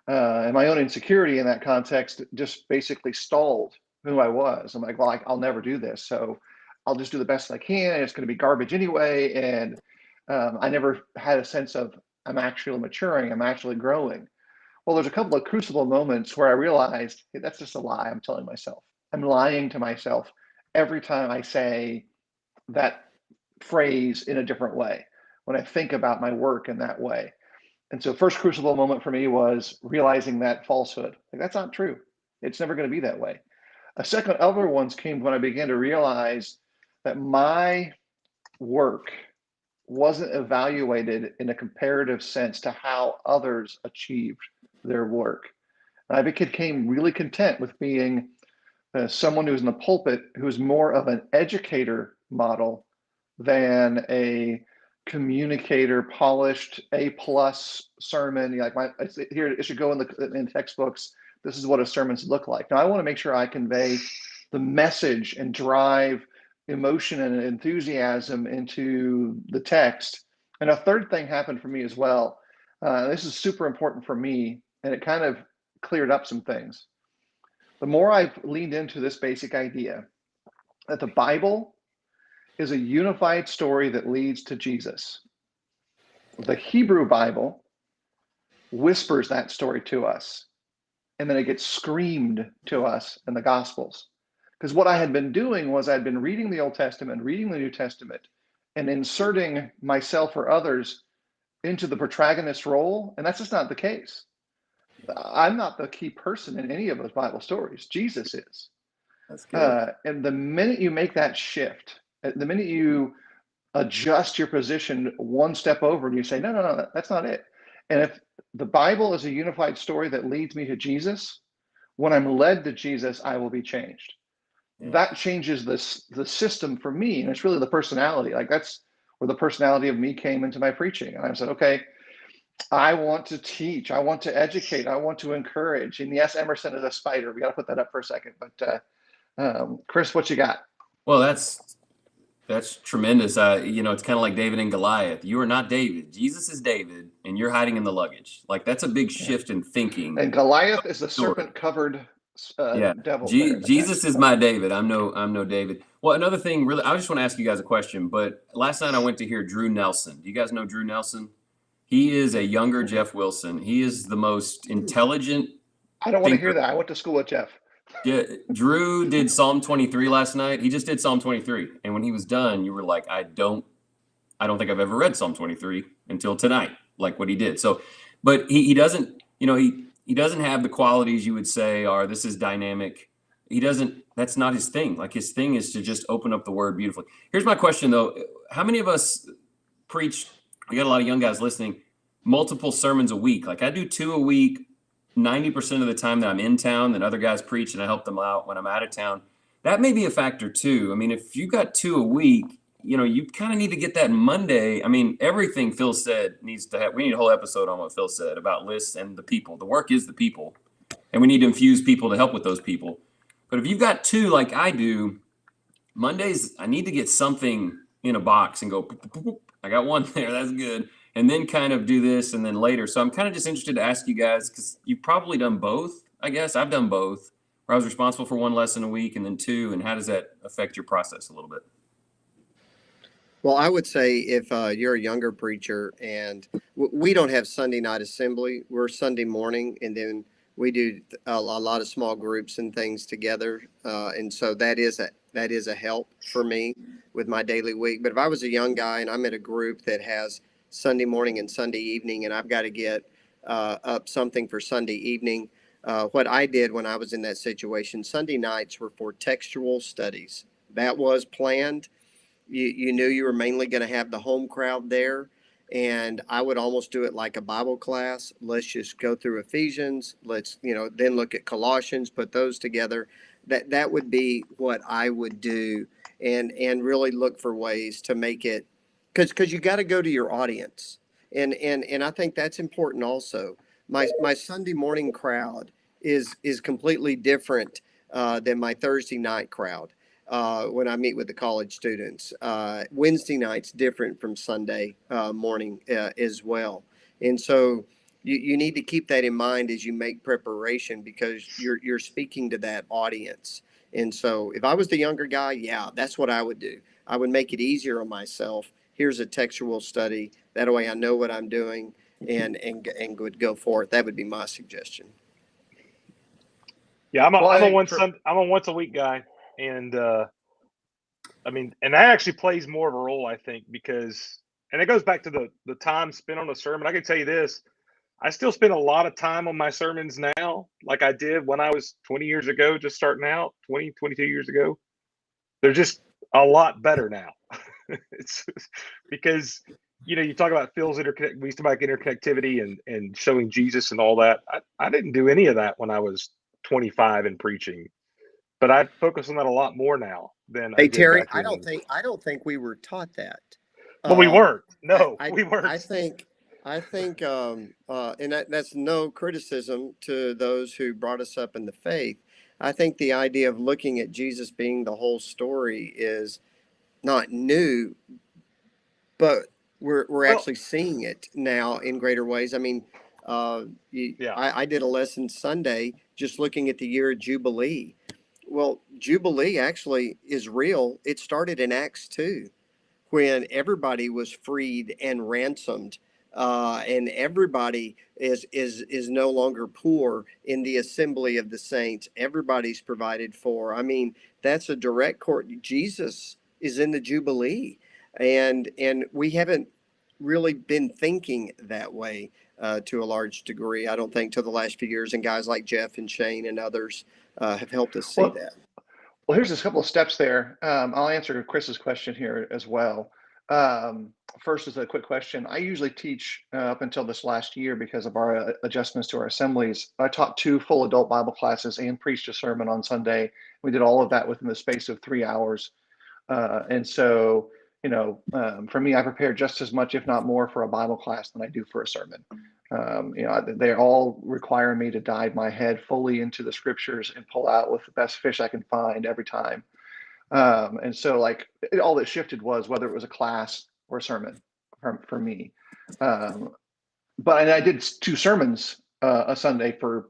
And my own insecurity in that context just basically stalled who I was. I'm like, well, I'll never do this. So I'll just do the best I can. And it's going to be garbage anyway. And I never had a sense of I'm actually maturing. I'm actually growing. Well, there's a couple of crucible moments where I realized, hey, that's just a lie I'm telling myself. I'm lying to myself every time I say that phrase in a different way, when I think about my work in that way. And so first crucible moment for me was realizing that falsehood. Like, that's not true. It's never going to be that way. A second other ones came when I began to realize that my work wasn't evaluated in a comparative sense to how others achieved their work. And I became really content with being someone who's in the pulpit who's more of an educator model than a communicator, polished A+ sermon. Like here, it should go in textbooks. This is what a sermon should look like. Now, I want to make sure I convey the message and drive emotion and enthusiasm into the text And a third thing happened for me as well. This is super important for me, and it kind of cleared up some things. The more I've leaned into this basic idea that the Bible is a unified story that leads to Jesus. The Hebrew Bible whispers that story to us, and then it gets screamed to us in the Gospels. Because what I had been doing was I'd been reading the Old Testament, reading the New Testament, and inserting myself or others into the protagonist role, and that's just not the case. I'm not the key person in any of those Bible stories. Jesus is. That's good. And the minute you make that shift, the minute you adjust your position one step over and you say, no, that's not it. And if the Bible is a unified story that leads me to Jesus, when I'm led to Jesus, I will be changed. Yeah. That changes the system for me. And it's really the personality. Like that's where the personality of me came into my preaching. And I said, okay, I want to teach. I want to educate. I want to encourage. And yes, Emerson is a spider. We got to put that up for a second. But Kris, what you got? Well, that's tremendous. It's kind of like David and Goliath. You are not David. Jesus is David, and you're hiding in the luggage. Like that's a big shift in thinking. And Goliath is the serpent-covered devil. Jesus is my David. I'm no David. Well, another thing, really, I just want to ask you guys a question. But last night I went to hear Drew Nelson. Do you guys know Drew Nelson? He is a younger Jeff Wilson. He is the most intelligent. I don't want to hear that. I went to school with Jeff. Yeah, Drew did Psalm 23 last night. He just did Psalm 23, and when he was done, you were like, I don't think I've ever read Psalm 23 until tonight, like what he did. So, but he doesn't, he doesn't have the qualities you would say are this is dynamic. He doesn't. That's not his thing. Like his thing is to just open up the word beautifully. Here's my question though: how many of us preach? We got a lot of young guys listening. Multiple sermons a week. Like I do 2 a week. 90% of the time that I'm in town, then other guys preach and I help them out when I'm out of town. That may be a factor too. I mean, if you got 2 a week, you kind of need to get that Monday. I mean, everything Phil said needs to have, we need a whole episode on what Phil said about lists and the people. The work is the people, and we need to infuse people to help with those people. But if you've got 2 like I do, Mondays, I need to get something in a box and go, I got 1 there. That's good. And then kind of do this and then later. So I'm kind of just interested to ask you guys, because you've probably done both, I guess. I've done both, where I was responsible for 1 lesson a week and then 2. And how does that affect your process a little bit? Well, I would say if you're a younger preacher and we don't have Sunday night assembly, we're Sunday morning, and then we do a lot of small groups and things together. And so that is a help for me with my daily week. But if I was a young guy and I'm in a group that has Sunday morning and Sunday evening, and I've got to get up something for Sunday evening. What I did when I was in that situation, Sunday nights were for textual studies. That was planned. You knew you were mainly going to have the home crowd there, and I would almost do it like a Bible class. Let's just go through Ephesians. Let's then look at Colossians, put those together. That would be what I would do, and really look for ways to make it. Because you got to go to your audience, and I think that's important also. My Sunday morning crowd is completely different than my Thursday night crowd when I meet with the college students. Wednesday night's different from Sunday morning as well, and so you need to keep that in mind as you make preparation, because you're speaking to that audience. And so if I was the younger guy, yeah, that's what I would do. I would make it easier on myself. Here's a textual study. That way I know what I'm doing and would go for it. That would be my suggestion. Yeah, I'm a once a week guy. And and that actually plays more of a role, I think, because, and it goes back to the time spent on a sermon. I can tell you this, I still spend a lot of time on my sermons now, like I did when I was 20 years ago, just starting out, 22 years ago. They're just a lot better now. It's because, you talk about Phil's we used to talk about interconnectivity and showing Jesus and all that. I didn't do any of that when I was 25 and preaching, but I focus on that a lot more now than I did Terry, back then. I don't think we were taught that. But we weren't. No, we weren't. I think, and that's no criticism to those who brought us up in the faith. I think the idea of looking at Jesus being the whole story is not new, but we're actually seeing it now in greater ways. I mean, I did a lesson Sunday just looking at the year of Jubilee. Well, Jubilee actually is real. It started in Acts 2 when everybody was freed and ransomed, and everybody is no longer poor in the assembly of the saints. Everybody's provided for. I mean, that's a direct court. Jesus is in the Jubilee, and we haven't really been thinking that way to a large degree. I don't think till the last few years, and guys like Jeff and Shane and others have helped us see that. Well, here's a couple of steps there. I'll answer Chris's question here as well. First is a quick question. I usually teach up until this last year because of our adjustments to our assemblies. I taught 2 full adult Bible classes and preached a sermon on Sunday. We did all of that within the space of 3 hours. And so, for me, I prepare just as much, if not more, for a Bible class than I do for a sermon. They all require me to dive my head fully into the scriptures and pull out with the best fish I can find every time. And so all that shifted was whether it was a class or a sermon for me. But I did 2 sermons a Sunday for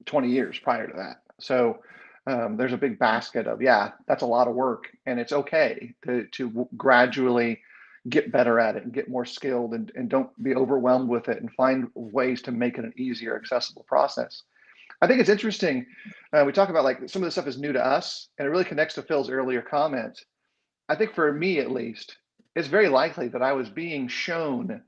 20 years prior to that. So there's a big basket of, that's a lot of work, and it's okay to gradually get better at it and get more skilled and don't be overwhelmed with it and find ways to make it an easier, accessible process. I think it's interesting. We talk about some of this stuff is new to us, and it really connects to Phil's earlier comment. I think for me, at least, it's very likely that I was being shown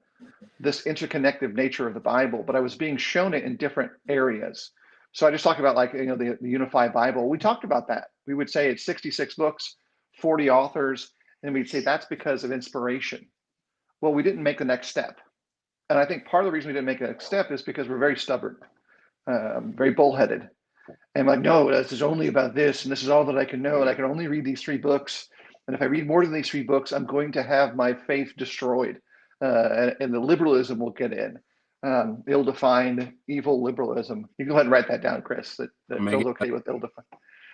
this interconnected nature of the Bible, but I was being shown it in different areas. So I just talked about the Unified Bible. We talked about that. We would say it's 66 books, 40 authors, and we'd say that's because of inspiration. Well, we didn't make the next step. And I think part of the reason we didn't make the next step is because we're very stubborn, very bullheaded. And no, this is only about this, and this is all that I can know, and I can only read these 3 books. And if I read more than these 3 books, I'm going to have my faith destroyed, and the liberalism will get in. Ill-defined evil liberalism. You can go ahead and write that down, Kris. That Phil's okay with ill-defined.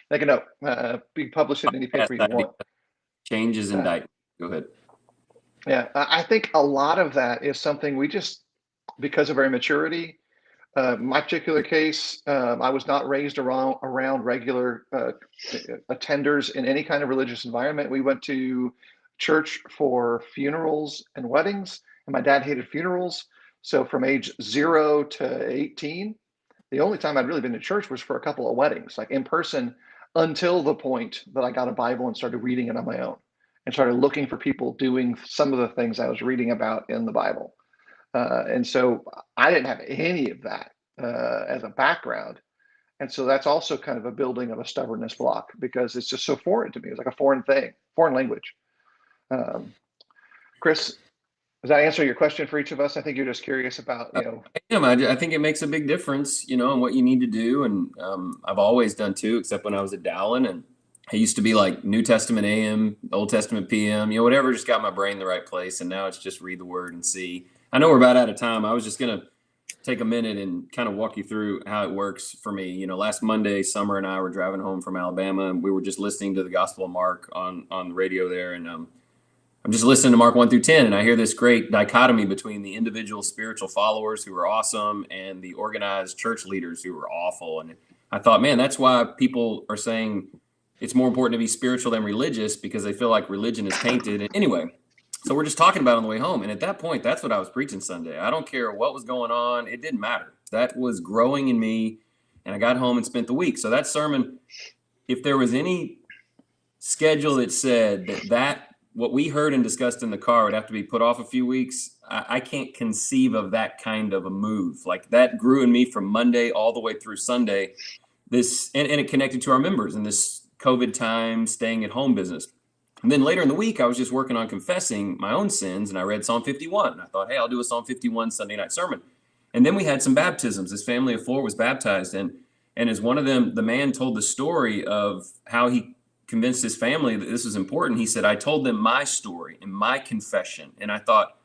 Make a note. Be published in any paper you want. Changes indictment. Go ahead. Yeah, I think a lot of that is something we just, because of our immaturity. My particular case, I was not raised around regular attenders in any kind of religious environment. We went to church for funerals and weddings, and my dad hated funerals. So from age 0 to 18, the only time I'd really been to church was for a couple of weddings, in person, until the point that I got a Bible and started reading it on my own and started looking for people doing some of the things I was reading about in the Bible. And so I didn't have any of that as a background. And so that's also kind of a building of a stubbornness block because it's just so foreign to me. It's like a foreign thing, foreign language. Kris, does that answer your question for each of us? I think you're just curious about, I think it makes a big difference, in what you need to do. And I've always done too, except when I was at Dowling. And I used to be New Testament AM, Old Testament PM, whatever, just got my brain in the right place. And now it's just read the word and see. I know we're about out of time. I was just going to take a minute and kind of walk you through how it works for me. Last Monday, Summer and I were driving home from Alabama, and we were just listening to the Gospel of Mark on the radio there. And I'm just listening to Mark 1 through 10, and I hear this great dichotomy between the individual spiritual followers who are awesome and the organized church leaders who are awful. And I thought, man, that's why people are saying it's more important to be spiritual than religious, because they feel like religion is tainted. And anyway, so we're just talking about it on the way home. And at that point, that's what I was preaching Sunday. I don't care what was going on. It didn't matter. That was growing in me. And I got home and spent the week. So that sermon, if there was any schedule that said that what we heard and discussed in the car would have to be put off a few weeks, I can't conceive of that kind of a move. That grew in me from Monday all the way through Sunday. And it connected to our members in this COVID time, staying at home business. And then later in the week, I was just working on confessing my own sins, and I read Psalm 51. And I thought, hey, I'll do a Psalm 51 Sunday night sermon. And then we had some baptisms. This family of 4 was baptized. And as one of them, the man told the story of how he convinced his family that this was important. He said, I told them my story and my confession. And I thought,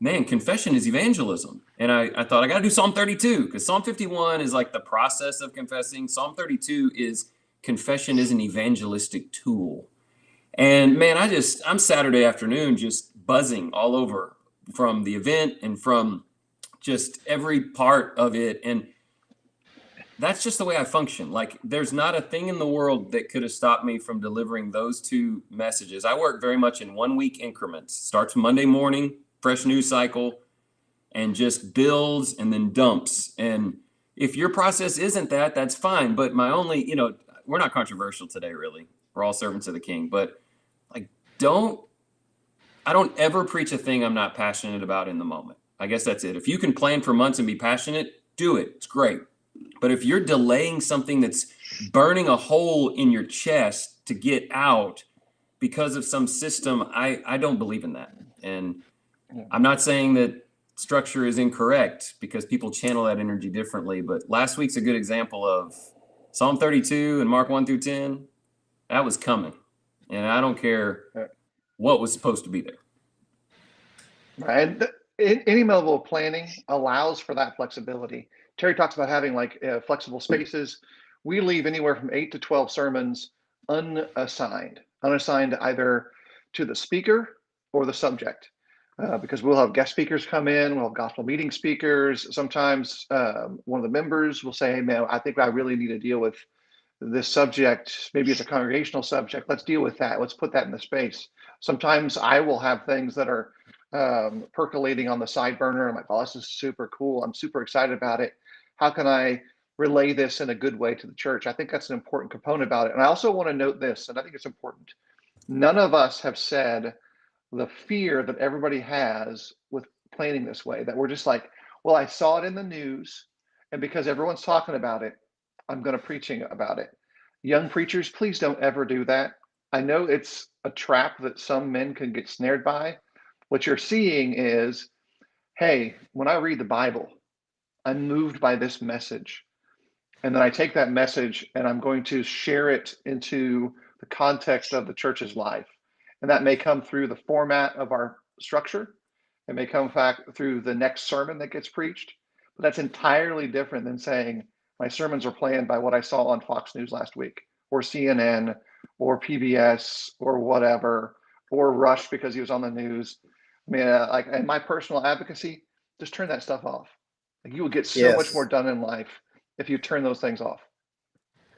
man, confession is evangelism. And I thought, I got to do Psalm 32, because Psalm 51 is the process of confessing. Psalm 32 is confession is an evangelistic tool. And man, I'm Saturday afternoon just buzzing all over from the event and from just every part of it. And that's just the way I function. Like, there's not a thing in the world that could have stopped me from delivering those two messages. I work very much in 1 week increments. Starts Monday morning, fresh news cycle, and just builds and then dumps. And if your process isn't that, that's fine. But my only, we're not controversial today, really. We're all servants of the King. But like, I don't ever preach a thing I'm not passionate about in the moment. I guess that's it. If you can plan for months and be passionate, do it. It's great. But if you're delaying something that's burning a hole in your chest to get out because of some system, I don't believe in that. And I'm not saying that structure is incorrect, because people channel that energy differently. But last week's a good example of Psalm 32 and Mark 1 through 10. That was coming. And I don't care what was supposed to be there. Right. Any level of planning allows for that flexibility. Terry talks about having flexible spaces. We leave anywhere from 8 to 12 sermons unassigned either to the speaker or the subject, because we'll have guest speakers come in, we'll have gospel meeting speakers. Sometimes one of the members will say, hey, man, I think I really need to deal with this subject. Maybe it's a congregational subject. Let's deal with that. Let's put that in the space. Sometimes I will have things that are percolating on the side burner. I'm like, oh, this is super cool. I'm super excited about it. How can I relay this in a good way to the church? I think that's an important component about it. And I also want to note this, and I think it's important. None of us have said the fear that everybody has with planning this way, that we're just like, well, I saw it in the news, and because everyone's talking about it, I'm going to preaching about it. Young preachers, please don't ever do that. I know it's a trap that some men can get snared by. What you're seeing is, hey, when I read the Bible, I'm moved by this message. And then I take that message and I'm going to share it into the context of the church's life. And that may come through the format of our structure. It may come back through the next sermon that gets preached. But that's entirely different than saying my sermons are planned by what I saw on Fox News last week, or CNN, or PBS, or whatever, or Rush because he was on the news. I mean, in my personal advocacy, just turn that stuff off. Like, you will get so much more done in life if you turn those things off.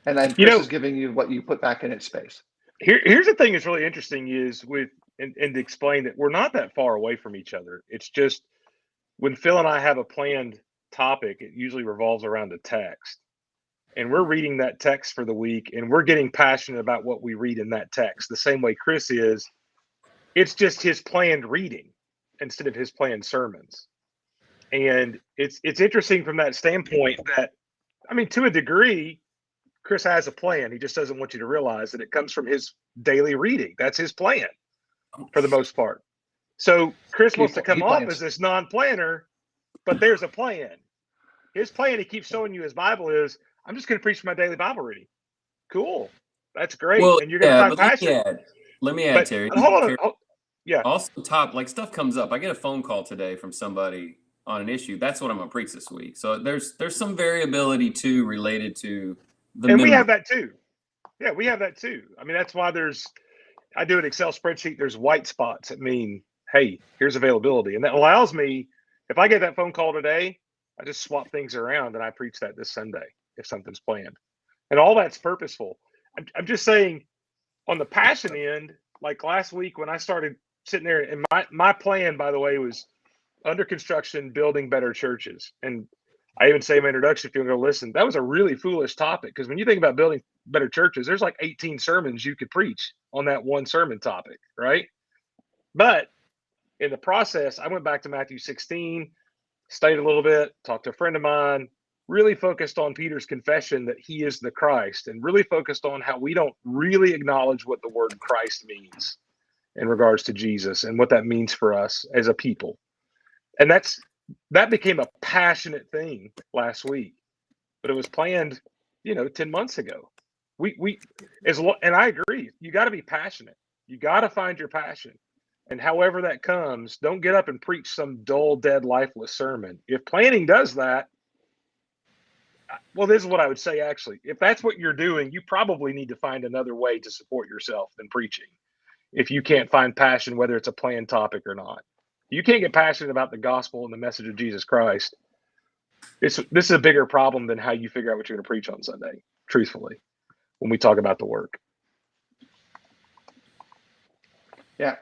And then Kris is giving you what you put back in its space. Here's the thing that's really interesting is and to explain that we're not that far away from each other. It's just when Phil and I have a planned topic, it usually revolves around a text. And we're reading that text for the week, and we're getting passionate about what we read in that text, the same way Kris is. It's just his planned reading instead of his planned sermons. And it's interesting from that standpoint that, I mean, to a degree, Kris has a plan. He just doesn't want you to realize that it comes from his daily reading. That's his plan for the most part. So Kris wants to come off as this non-planner, but there's a plan. His plan, he keeps showing you his Bible, is I'm just going to preach my daily Bible reading. Cool. That's great. Well, and you're going to find passion. Let me add, Terry. Hold on. Yeah. Also, like, stuff comes up. I get a phone call today from somebody on an issue. That's what I'm going to preach this week. So there's some variability too related to the And we have that too. Yeah, we have that too. I mean, that's why I do an Excel spreadsheet. There's white spots that mean, hey, here's availability. And that allows me, if I get that phone call today, I just swap things around and I preach that this Sunday if something's planned. And all that's purposeful. I'm just saying, on the passion end, like last week when I started sitting there, and my plan, by the way, was under construction, building better churches. And I even say in my introduction, if you're going to listen, that was a really foolish topic, because when you think about building better churches, there's like 18 sermons you could preach on that one sermon topic, right? But in the process, I went back to Matthew 16, studied a little bit, talked to a friend of mine, really focused on Peter's confession that he is the Christ, and really focused on how we don't really acknowledge what the word Christ means in regards to Jesus and what that means for us as a people. And that became a passionate thing last week, but it was planned, 10 months ago. And I agree, you got to be passionate. You got to find your passion. And however that comes, don't get up and preach some dull, dead, lifeless sermon. If planning does that, well, this is what I would say, actually. If that's what you're doing, you probably need to find another way to support yourself than preaching. if you can't find passion, whether it's a planned topic or not. You can't get passionate about the gospel and the message of Jesus Christ. This is a bigger problem than how you figure out what you're going to preach on Sunday, truthfully, when we talk about the work. Yeah.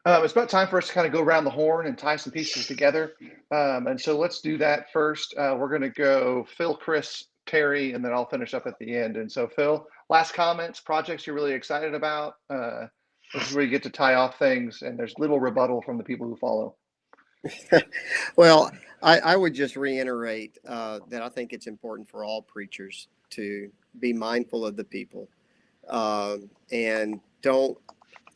It's about time for us to kind of go around the horn and tie some pieces together. And so let's do that first. We're going to go Phil, Kris, Terry, and then I'll finish up at the end. And so Phil, last comments, projects you're really excited about. This is where you get to tie off things, and there's little rebuttal from the people who follow. Well, I would just reiterate that I think it's important for all preachers to be mindful of the people, and don't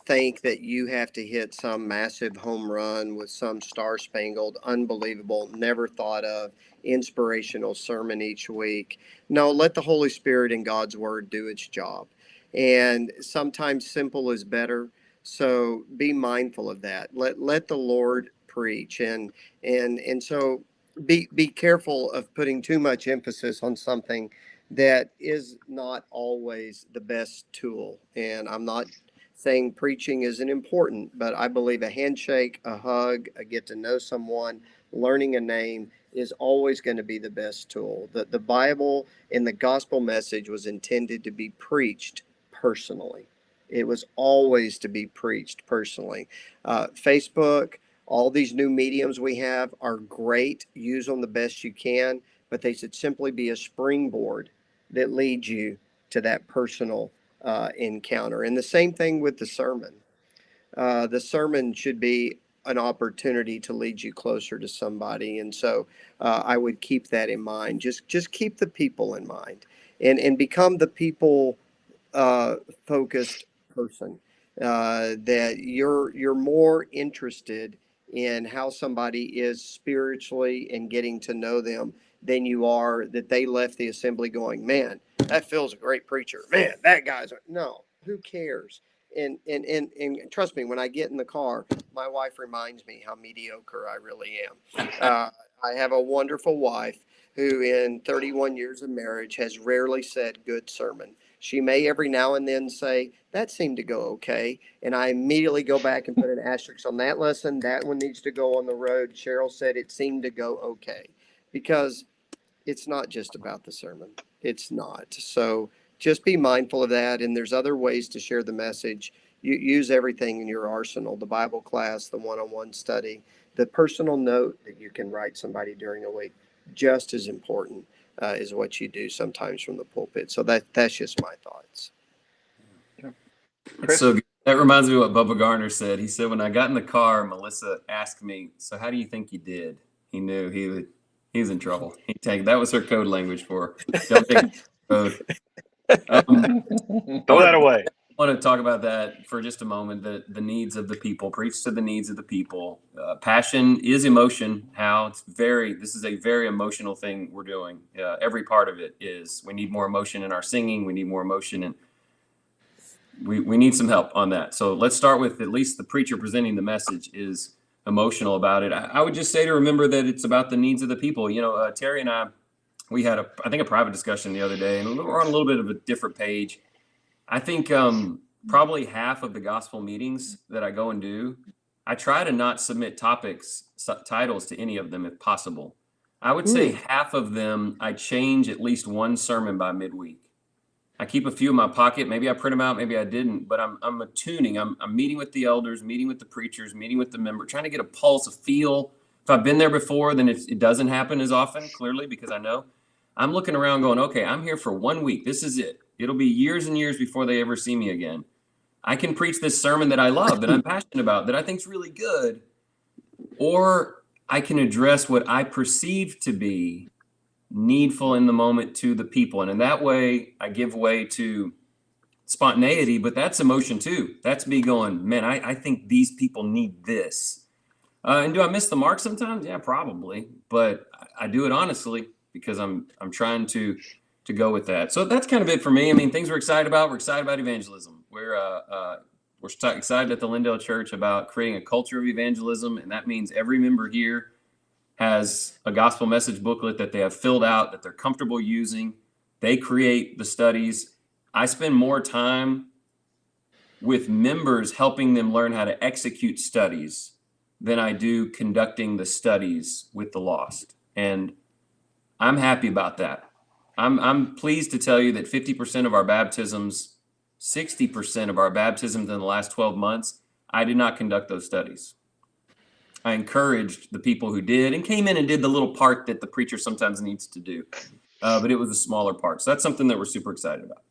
think that you have to hit some massive home run with some star-spangled, unbelievable, never thought of, inspirational sermon each week. No, let the Holy Spirit and God's Word do its job. And sometimes simple is better. So be mindful of that. Let the Lord preach. And so be careful of putting too much emphasis on something that is not always the best tool. And I'm not saying preaching isn't important, but I believe a handshake, a hug, a get to know someone, learning a name is always going to be the best tool. The Bible and the gospel message was intended to be preached personally. It was always to be preached personally. Facebook, all these new mediums we have are great. Use them the best you can, but they should simply be a springboard that leads you to that personal encounter. And the same thing with the sermon. The sermon should be an opportunity to lead you closer to somebody. And so I would keep that in mind. Just keep the people in mind, and become the people focused person. That you're more interested in how somebody is spiritually and getting to know them than you are that they left the assembly going, man, that Phil's a great preacher. Man, that guy's no, who cares? And trust me, when I get in the car, my wife reminds me how mediocre I really am. I have a wonderful wife who in 31 years of marriage has rarely said good sermon. She may every now and then say, that seemed to go okay. And I immediately go back and put an asterisk on that lesson. That one needs to go on the road. Cheryl said it seemed to go okay. Because it's not just about the sermon. It's not. So just be mindful of that. And there's other ways to share the message. You use everything in your arsenal, the Bible class, the one-on-one study, the personal note that you can write somebody during a week, just as important is what you do sometimes from the pulpit. So that's just my thoughts. So that reminds me of what Bubba Garner said. He said, when I got in the car, Melissa asked me, so how do you think you did? He knew he was in trouble. That was her code language for don't take code. Throw that away. I want to talk about that for just a moment. The needs of the people. Preach to the needs of the people. Passion is emotion. This is a very emotional thing we're doing. Every part of it is. We need more emotion in our singing. We need more emotion, and we need some help on that. So let's start with at least the preacher presenting the message is emotional about it. I would just say to remember that it's about the needs of the people. Terry and we had I think a private discussion the other day, and we're on a little bit of a different page. I think probably half of the gospel meetings that I go and do, I try to not submit titles to any of them if possible. I would say half of them, I change at least one sermon by midweek. I keep a few in my pocket. Maybe I print them out, maybe I didn't, but I'm attuning. I'm meeting with the elders, meeting with the preachers, meeting with the member, trying to get a pulse, a feel. If I've been there before, then it doesn't happen as often, clearly, because I know. I'm looking around going, okay, I'm here for 1 week. This is it. It'll be years and years before they ever see me again. I can preach this sermon that I love, that I'm passionate about, that I think is really good, or I can address what I perceive to be needful in the moment to the people. And in that way, I give way to spontaneity, but that's emotion too. That's me going, man, I think these people need this. And do I miss the mark sometimes? Yeah, probably. But I do it honestly because I'm trying to go with that. So that's kind of it for me. I mean, things we're excited about. We're excited about evangelism. We're excited at the Lindale Church about creating a culture of evangelism. And that means every member here has a gospel message booklet that they have filled out, that they're comfortable using. They create the studies. I spend more time with members, helping them learn how to execute studies than I do conducting the studies with the lost. And I'm happy about that. I'm pleased to tell you that 50% of our baptisms, 60% of our baptisms in the last 12 months, I did not conduct those studies. I encouraged the people who did and came in and did the little part that the preacher sometimes needs to do. But it was a smaller part. So that's something that we're super excited about.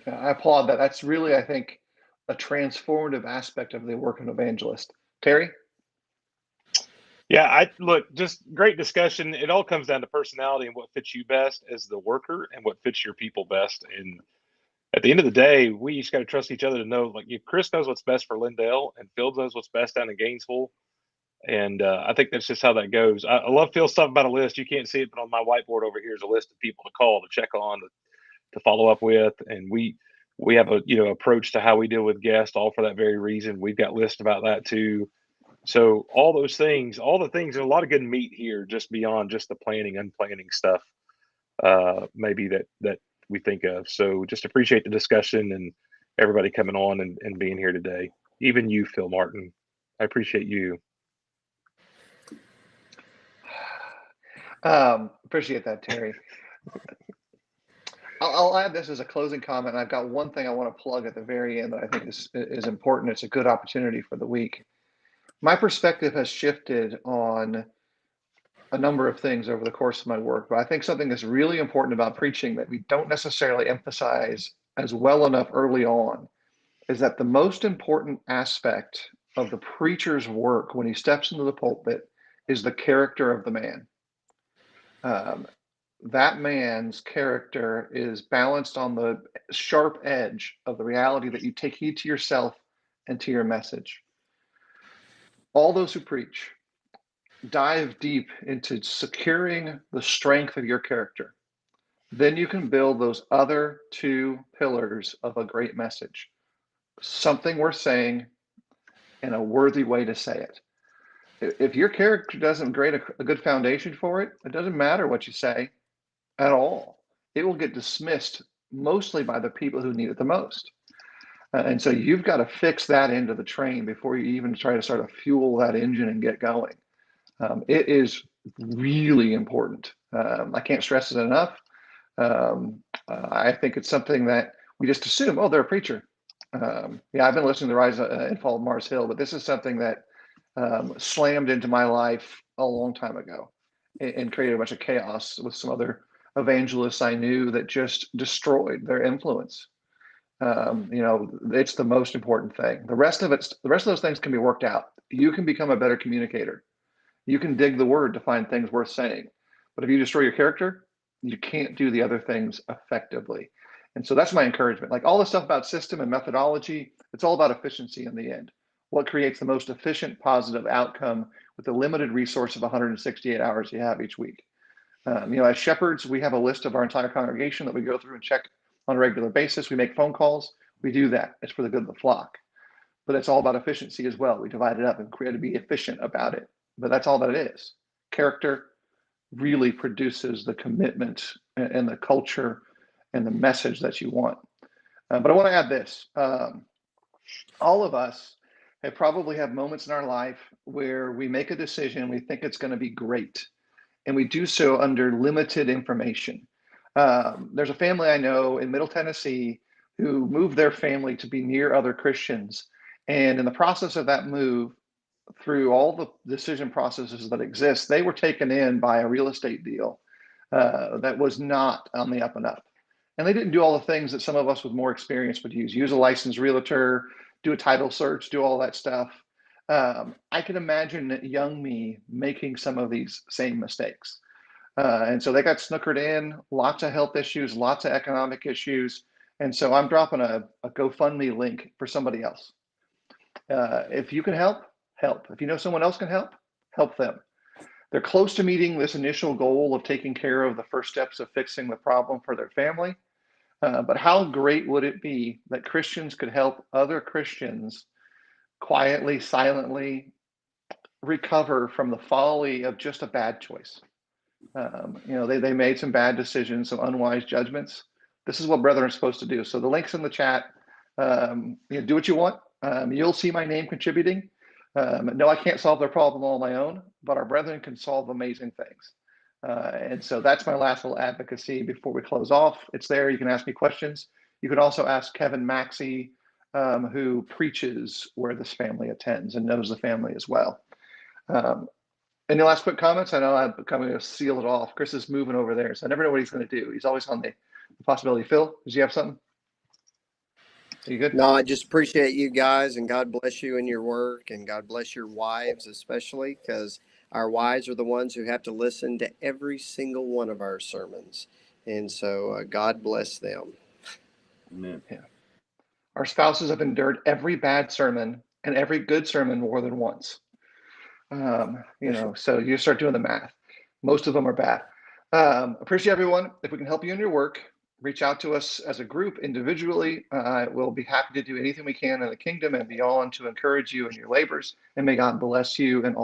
I applaud that. That's really, I think, a transformative aspect of the work of an evangelist. Terry? Yeah, look, just great discussion. It all comes down to personality and what fits you best as the worker and what fits your people best. And at the end of the day, we just got to trust each other to know, like, if Kris knows what's best for Lindale and Phil knows what's best down in Gainesville. And I think that's just how that goes. I love Phil's stuff about a list. You can't see it, but on my whiteboard over here is a list of people to call, to check on, to follow up with. And we have a approach to how we deal with guests, all for that very reason. We've got lists about that too. So all those things, all the things, there's a lot of good meat here, just beyond just the planning, unplanning stuff, maybe that we think of. So just appreciate the discussion and everybody coming on and being here today. Even you, Phil Martin, I appreciate you. Appreciate that, Terry. I'll add this as a closing comment. I've got one thing I want to plug at the very end that I think is important. It's a good opportunity for the week. My perspective has shifted on a number of things over the course of my work, but I think something that's really important about preaching that we don't necessarily emphasize as well enough early on is that the most important aspect of the preacher's work when he steps into the pulpit is the character of the man. That man's character is balanced on the sharp edge of the reality that you take heed to yourself and to your message. All those who preach dive deep into securing the strength of your character. Then you can build those other two pillars of a great message. Something worth saying and a worthy way to say it. If your character doesn't create a good foundation for it, it doesn't matter what you say at all. It will get dismissed mostly by the people who need it the most. And so you've got to fix that end of the train before you even try to start to fuel that engine and get going. It is really important. I can't stress it enough. I think it's something that we just assume, oh, they're a preacher. Yeah, I've been listening to the Rise and Fall of Mars Hill, but this is something that slammed into my life a long time ago and created a bunch of chaos with some other evangelists I knew that just destroyed their influence. It's the most important thing. The rest of those things can be worked out. You can become a better communicator. You can dig the word to find things worth saying. But if you destroy your character, you can't do the other things effectively. And so that's my encouragement. Like all this stuff about system and methodology, it's all about efficiency in the end. What creates the most efficient, positive outcome with the limited resource of 168 hours you have each week. As shepherds, we have a list of our entire congregation that we go through and check on a regular basis. We make phone calls. We do that. It's for the good of the flock. But it's all about efficiency as well. We divide it up and create to be efficient about it. But that's all that it is. Character really produces the commitment and the culture and the message that you want. But I want to add this. All of us probably have moments in our life where we make a decision, we think it's going to be great, and we do so under limited information. There's a family I know in Middle Tennessee who moved their family to be near other Christians. And in the process of that move, through all the decision processes that exist, they were taken in by a real estate deal that was not on the up and up. And they didn't do all the things that some of us with more experience would use a licensed realtor, do a title search, do all that stuff. I can imagine young me making some of these same mistakes. And so they got snookered in, lots of health issues, lots of economic issues. And so I'm dropping a GoFundMe link for somebody else. If you can help. If you know someone else can help them. They're close to meeting this initial goal of taking care of the first steps of fixing the problem for their family. But how great would it be that Christians could help other Christians quietly, silently recover from the folly of just a bad choice? They made some bad decisions, some unwise judgments. This is what brethren are supposed to do. So the link's in the chat. Do what you want. You'll see my name contributing. No, I can't solve their problem all on my own, but our brethren can solve amazing things. And so that's my last little advocacy before we close off. It's there. You can ask me questions. You can also ask Kevin Maxey, who preaches where this family attends and knows the family as well. Any last quick comments? I know I'm coming to seal it off. Kris is moving over there, so I never know what he's going to do. He's always on the possibility. Phil, does you have something? Are you good? No, I just appreciate you guys, and God bless you in your work, and God bless your wives, especially because our wives are the ones who have to listen to every single one of our sermons. And so God bless them. Amen. Yeah. Our spouses have endured every bad sermon and every good sermon more than once. So you start doing the math. Most of them are bad. Appreciate everyone. If we can help you in your work, reach out to us as a group individually. We'll be happy to do anything we can in the kingdom and beyond to encourage you in your labors. And may God bless you and all.